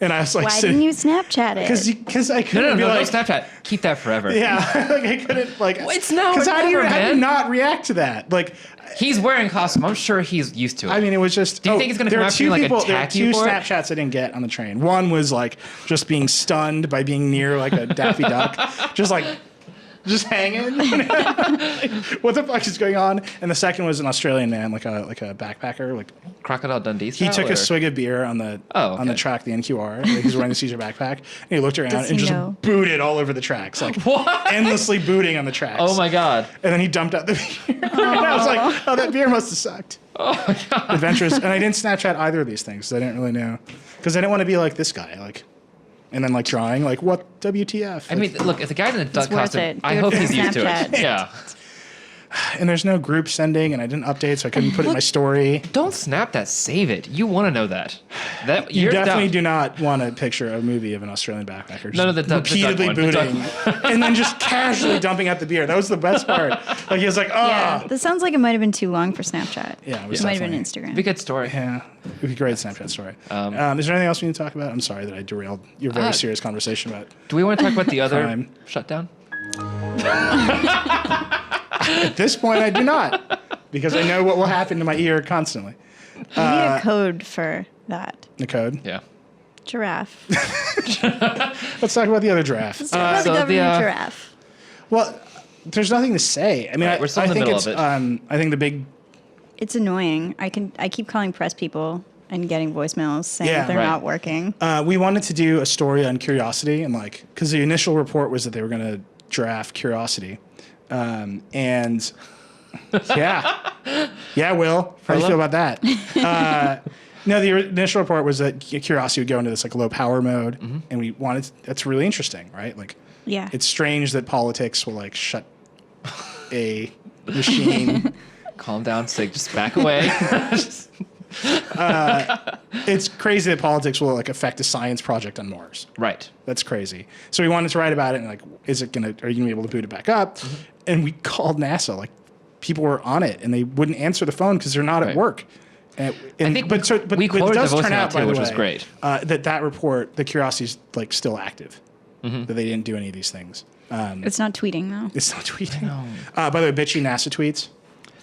and I was like, Why didn't you Snapchat it? Because I couldn't be no, like, Snapchat. Keep that forever. yeah, like I couldn't like. Well, it's now or because how do never, you not react to that? Like, He's wearing costume. I'm sure he's used to it. I mean, it was just. Do you think he's going to come after you, like, attack there you were two for it? Snapchats I didn't get on the train. One was like just being stunned by being near like a Daffy Duck, just hanging. Like, what the fuck is going on? And the second was an Australian man, like a backpacker. Like Crocodile Dundee he style, took or? a swig of beer on the track, the NQR. Like, he's wearing the Caesar backpack, and he looked around Does and he just know? booted all over the tracks, like What? endlessly booting on the tracks. Oh my God. And then he dumped out the beer. And I was like, oh, that beer must have sucked. Oh my God. Adventurous. And I didn't Snapchat either of these things. So I didn't really know. Because I didn't want to be like this guy. Like, and then like drawing, like, what WTF? I mean, look, if the guy's in a duck worth costume, it. I Do it hope for he's used to it. Snapchat. Yeah. And there's no group sending, and I didn't update, so I couldn't put it in my story. Don't snap that. Save it. You want to know that. You You're definitely down. do not want to picture a movie of an Australian backpacker just No, the duck repeatedly one, the duck booting and then just casually dumping out the beer. That was the best part. Like he was like, oh. Yeah, this sounds like it might have been too long for Snapchat. Yeah, it was it might have been definitely- Instagram. Be a good story. Yeah, it would be a great Snapchat story. Is there anything else we need to talk about? I'm sorry that I derailed your very serious conversation about. Do we want to talk about the other Crime. shutdown? At this point, I do not, because I know what will happen to my ear constantly. We need a code for that. The code. Yeah. Giraffe. Let's talk about the other draft. Let's talk about so the the, government giraffe. Well, there's nothing to say. I mean, Right, we're still I in the think middle it's. of it. I think the big. It's annoying. I keep calling press people and getting voicemails saying Yeah. that they're Right. not working. We wanted to do a story on Curiosity, and like, because the initial report was that they were going to draft Curiosity, and yeah, Will, how do you feel about that? No, the initial report was that Curiosity would go into this like low power mode, and we wanted. That's really interesting, right? Like, Yeah. it's strange that politics will like shut a machine. Calm down, Sig. Just back away. It's crazy that politics will like affect a science project on Mars. Right. That's crazy. So we wanted to write about it and like, are you gonna be able to boot it back up? And we called NASA. Like, people were on it and they wouldn't answer the phone because they're not at Right. work. And, I think but we it quoted does the turn voicemail out, too, by the which way, was great. That report, the Curiosity's like still active. That they didn't do any of these things. It's not tweeting though. It's not tweeting. By the way, bitchy NASA tweets.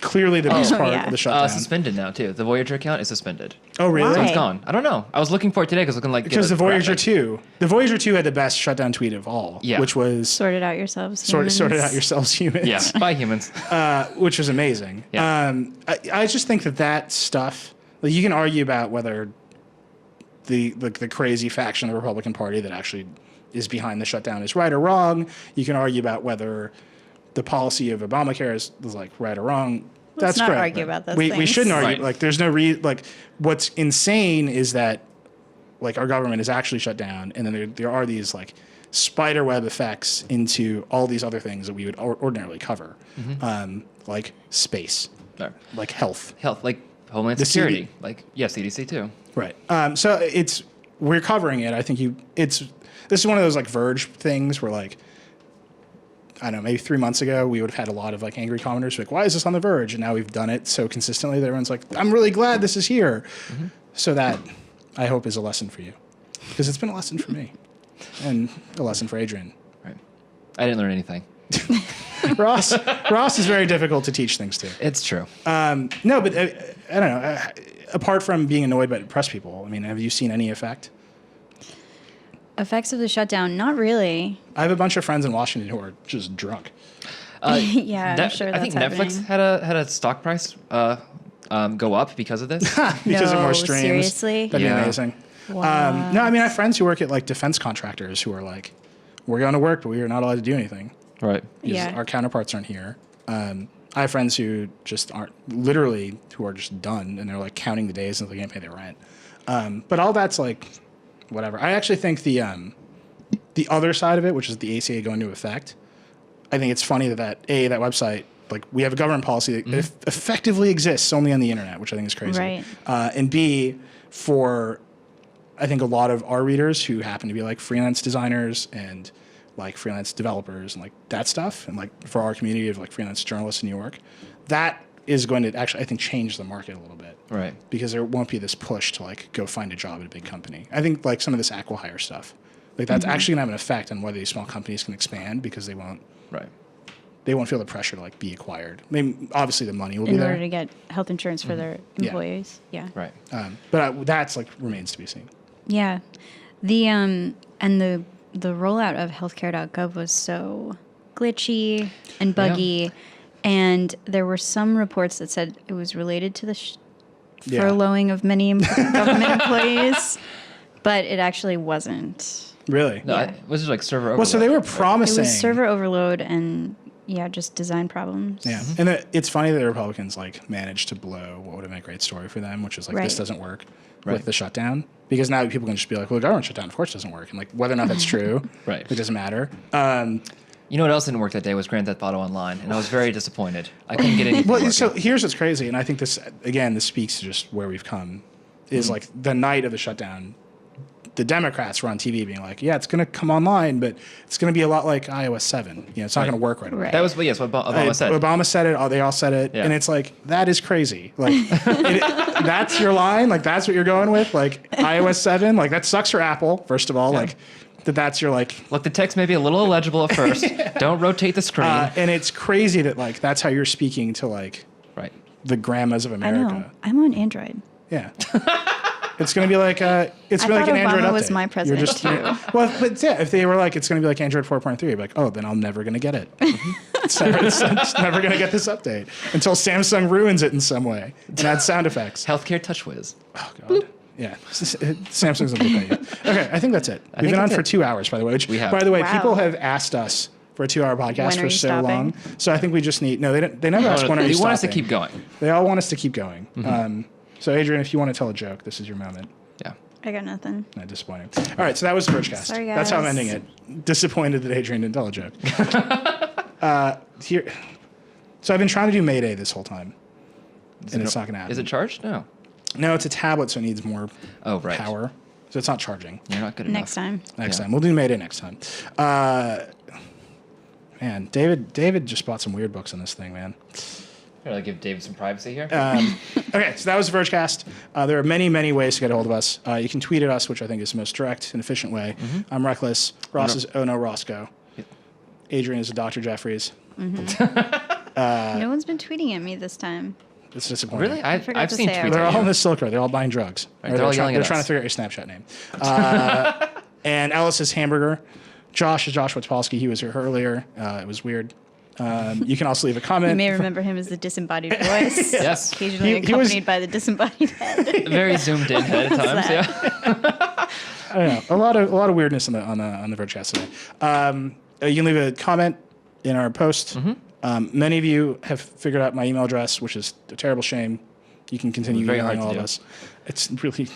clearly the best part yeah. of the shutdown. Suspended now too. The Voyager account is suspended. Oh, really? So Why? it's gone. I don't know. I was looking for it today because I was looking Because the Voyager graphic. 2. The Voyager 2 had the best shutdown tweet of all, Yeah. which was Sort it out yourselves. sort it humans. out yourselves, humans. Yeah, bye humans. Which was amazing. Yeah. I just think that stuff, like, you can argue about whether the crazy faction of the Republican Party that actually is behind the shutdown is right or wrong. You can argue about whether the policy of Obamacare is like right or wrong. Let's That's not great. argue about those we things. shouldn't argue. Right. Like, there's no like, what's insane is that, like, our government is actually shut down, and then there are these, like, spider web effects into all these other things that we would ordinarily cover, like space, No. like health. Health, like Homeland The Security, like CDC too. Right. So we're covering it. I think this is one of those, like, Verge things where, like, I don't know, maybe 3 months ago, we would have had a lot of, like, angry commenters like, why is this on The Verge? And now we've done it so consistently that everyone's like, I'm really glad this is here. So that, I hope, is a lesson for you. Because it's been a lesson for me. And a lesson for Adrianne. Right. I didn't learn anything. Ross is very difficult to teach things to. It's true. No, but I don't know. Apart from being annoyed by depressed people, I mean, have you seen any effect? Effects of the shutdown? Not really. I have a bunch of friends in Washington who are just drunk. Yeah, I'm sure I that's think happening. Netflix had a stock price go up because of this. Because of No, more streams. seriously? That'd Yeah. be amazing. Wow. No, I mean, I have friends who work at, like, defense contractors who are like, we're going to work, but we are not allowed to do anything. Right. Because Yeah. our counterparts aren't here. I have friends who just aren't, literally, who are just done, and they're, like, counting the days until they can't pay their rent. But all that's, like, whatever. I actually think the other side of it, which is the ACA going into effect, I think it's funny that website, like, we have a government policy that effectively exists only on the internet, which I think is crazy. Right. And B, for, I think, a lot of our readers who happen to be, like, freelance designers and, like, freelance developers and, like, that stuff, and, like, for our community of, like, freelance journalists in New York, that is going to actually, I think, change the market a little bit. Right. Because there won't be this push to, like, go find a job at a big company. I think, like, some of this acqui-hire stuff, like, that's actually going to have an effect on whether these small companies can expand, because they won't feel the pressure to, like, be acquired. I mean, obviously the money will be In there. order to get health insurance for their Yeah. employees. Yeah. Right. But that's, like, remains to be seen. Yeah. The and the rollout of healthcare.gov was so glitchy and buggy, and there were some reports that said it was related to the Yeah. furloughing of many government employees, but it actually wasn't. Really? No, Yeah. was it like server overload? Well, so they were It promising. was server overload and just design problems. Yeah, and it's funny that the Republicans, like, managed to blow what would have been a great story for them, which is, like, this Right. doesn't work Right. with the shutdown, because now people can just be like, well, the government shutdown, of course, doesn't work, and, like, whether or not that's true, Right. it doesn't matter. You know what else didn't work that day was Grand Theft Auto Online, and I was very disappointed. I couldn't get anything Well, working. so here's what's crazy, and I think this speaks to just where we've come, is like the night of the shutdown, the Democrats were on TV being like, yeah, it's going to come online, but it's going to be a lot like iOS 7. You know, it's not Right. going to work right away. Right. That was what Obama said. Obama said it. They all said it, Yeah. and it's like, that is crazy. Like, that's your line. Like, that's what you're going with. Like, iOS 7. Like, that sucks for Apple. First of all, Yeah. like, that's your, like. Look, the text may be a little illegible at first. Don't rotate the screen. And it's crazy that, like, that's how you're speaking to, like, right. the grandmas of I America. know. I'm on Android. Yeah. It's going to be like it's I gonna be like thought an Android Obama update. was my You're president, too. Well, but yeah, if they were like, it's going to be like Android 4.3, you'd be like, oh, then I'm never going to get it. it's never going to get this update until Samsung ruins it in some way and adds sound effects. Healthcare TouchWiz. Oh, God. Yeah. Samsung's going to look at you. Okay, I think that's it. We've think been on that's for it. 2 hours, by the way. Which, We have. by the way, Wow. people have asked us for a 2-hour podcast When are for you so stopping? long. So I think we just need. No, they never asked when are you They stopping. want us to keep going. They all want us to keep going. So, Adrianne, if you want to tell a joke, this is your moment. Yeah. I got nothing. Not disappointing. All right, so that was Vergecast. Sorry, That's how I'm guys. ending it. Disappointed that Adrianne didn't tell a joke. Here, so I've been trying to do Mayday this whole time, and it's not going to happen. Is it charged? No. No, it's a tablet, so it needs more Oh, right. power. So it's not charging. You're not good enough. Next time. Next Yeah. time. We'll do Mayday next time. Man, David just bought some weird books on this thing, man. Gotta give David some privacy here. Okay, so that was Vergecast. There are many, many ways to get a hold of us. You can tweet at us, which I think is the most direct and efficient way. I'm Reckless. Ross is Oh No Roscoe. Adrian is Dr. Jeffries. No one's been tweeting at me this time. It's disappointing. Really? forgot I've to seen say I tweets. was- They're at all in you. the Silk Road. They're all buying drugs. Right, they're all yelling at They're trying to us. figure out your Snapchat name. And Ellis is Hamburger. Josh is Joshua Topolsky. He was here earlier. It was weird. You can also leave a comment. You may remember him as the disembodied voice. Yes. Occasionally He was- accompanied by the disembodied head. Very zoomed in at times. Yeah. I don't know. A lot of weirdness on the Vergecast today. You can leave a comment in our post. Many of you have figured out my email address, which is a terrible shame. You can continue Very emailing hard all to of do. us. It's really.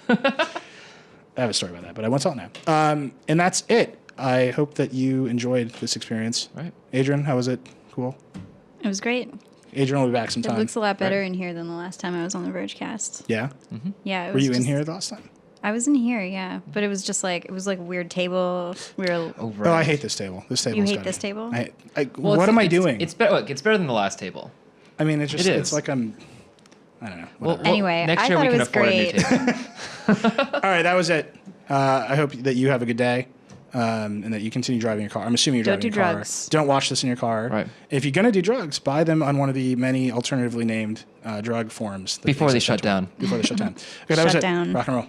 I have a story about that, but I won't tell it now. And that's it. I hope that you enjoyed this experience. Right. Adrian, how was it? Cool. It was great. Adrian will be back It sometime. looks a lot better in here than the last time I was on the Vergecast. Yeah. Yeah. It Were was you in just- here the last time? I was in here, yeah. But it was just like, it was like a weird table. We were. Oh, Oh, I right. hate this table. This table. You hate this table? What am I doing? It's better. Look, it's better than the last table. I mean, it's just. It It's is. like I'm. I don't know. Well, Whatever. Anyway, next I year thought we it can was afford great. a new table. All right, that was it. I hope that you have a good day. And that you continue driving your car. I'm assuming you're Don't driving do your car. drugs. Don't watch this in your car. Right. If you're gonna do drugs, buy them on one of the many alternatively named drug forums. that Before they exist on shut down. Twitter. Before they shut down. Okay, that was Shut it. down. Rock and roll.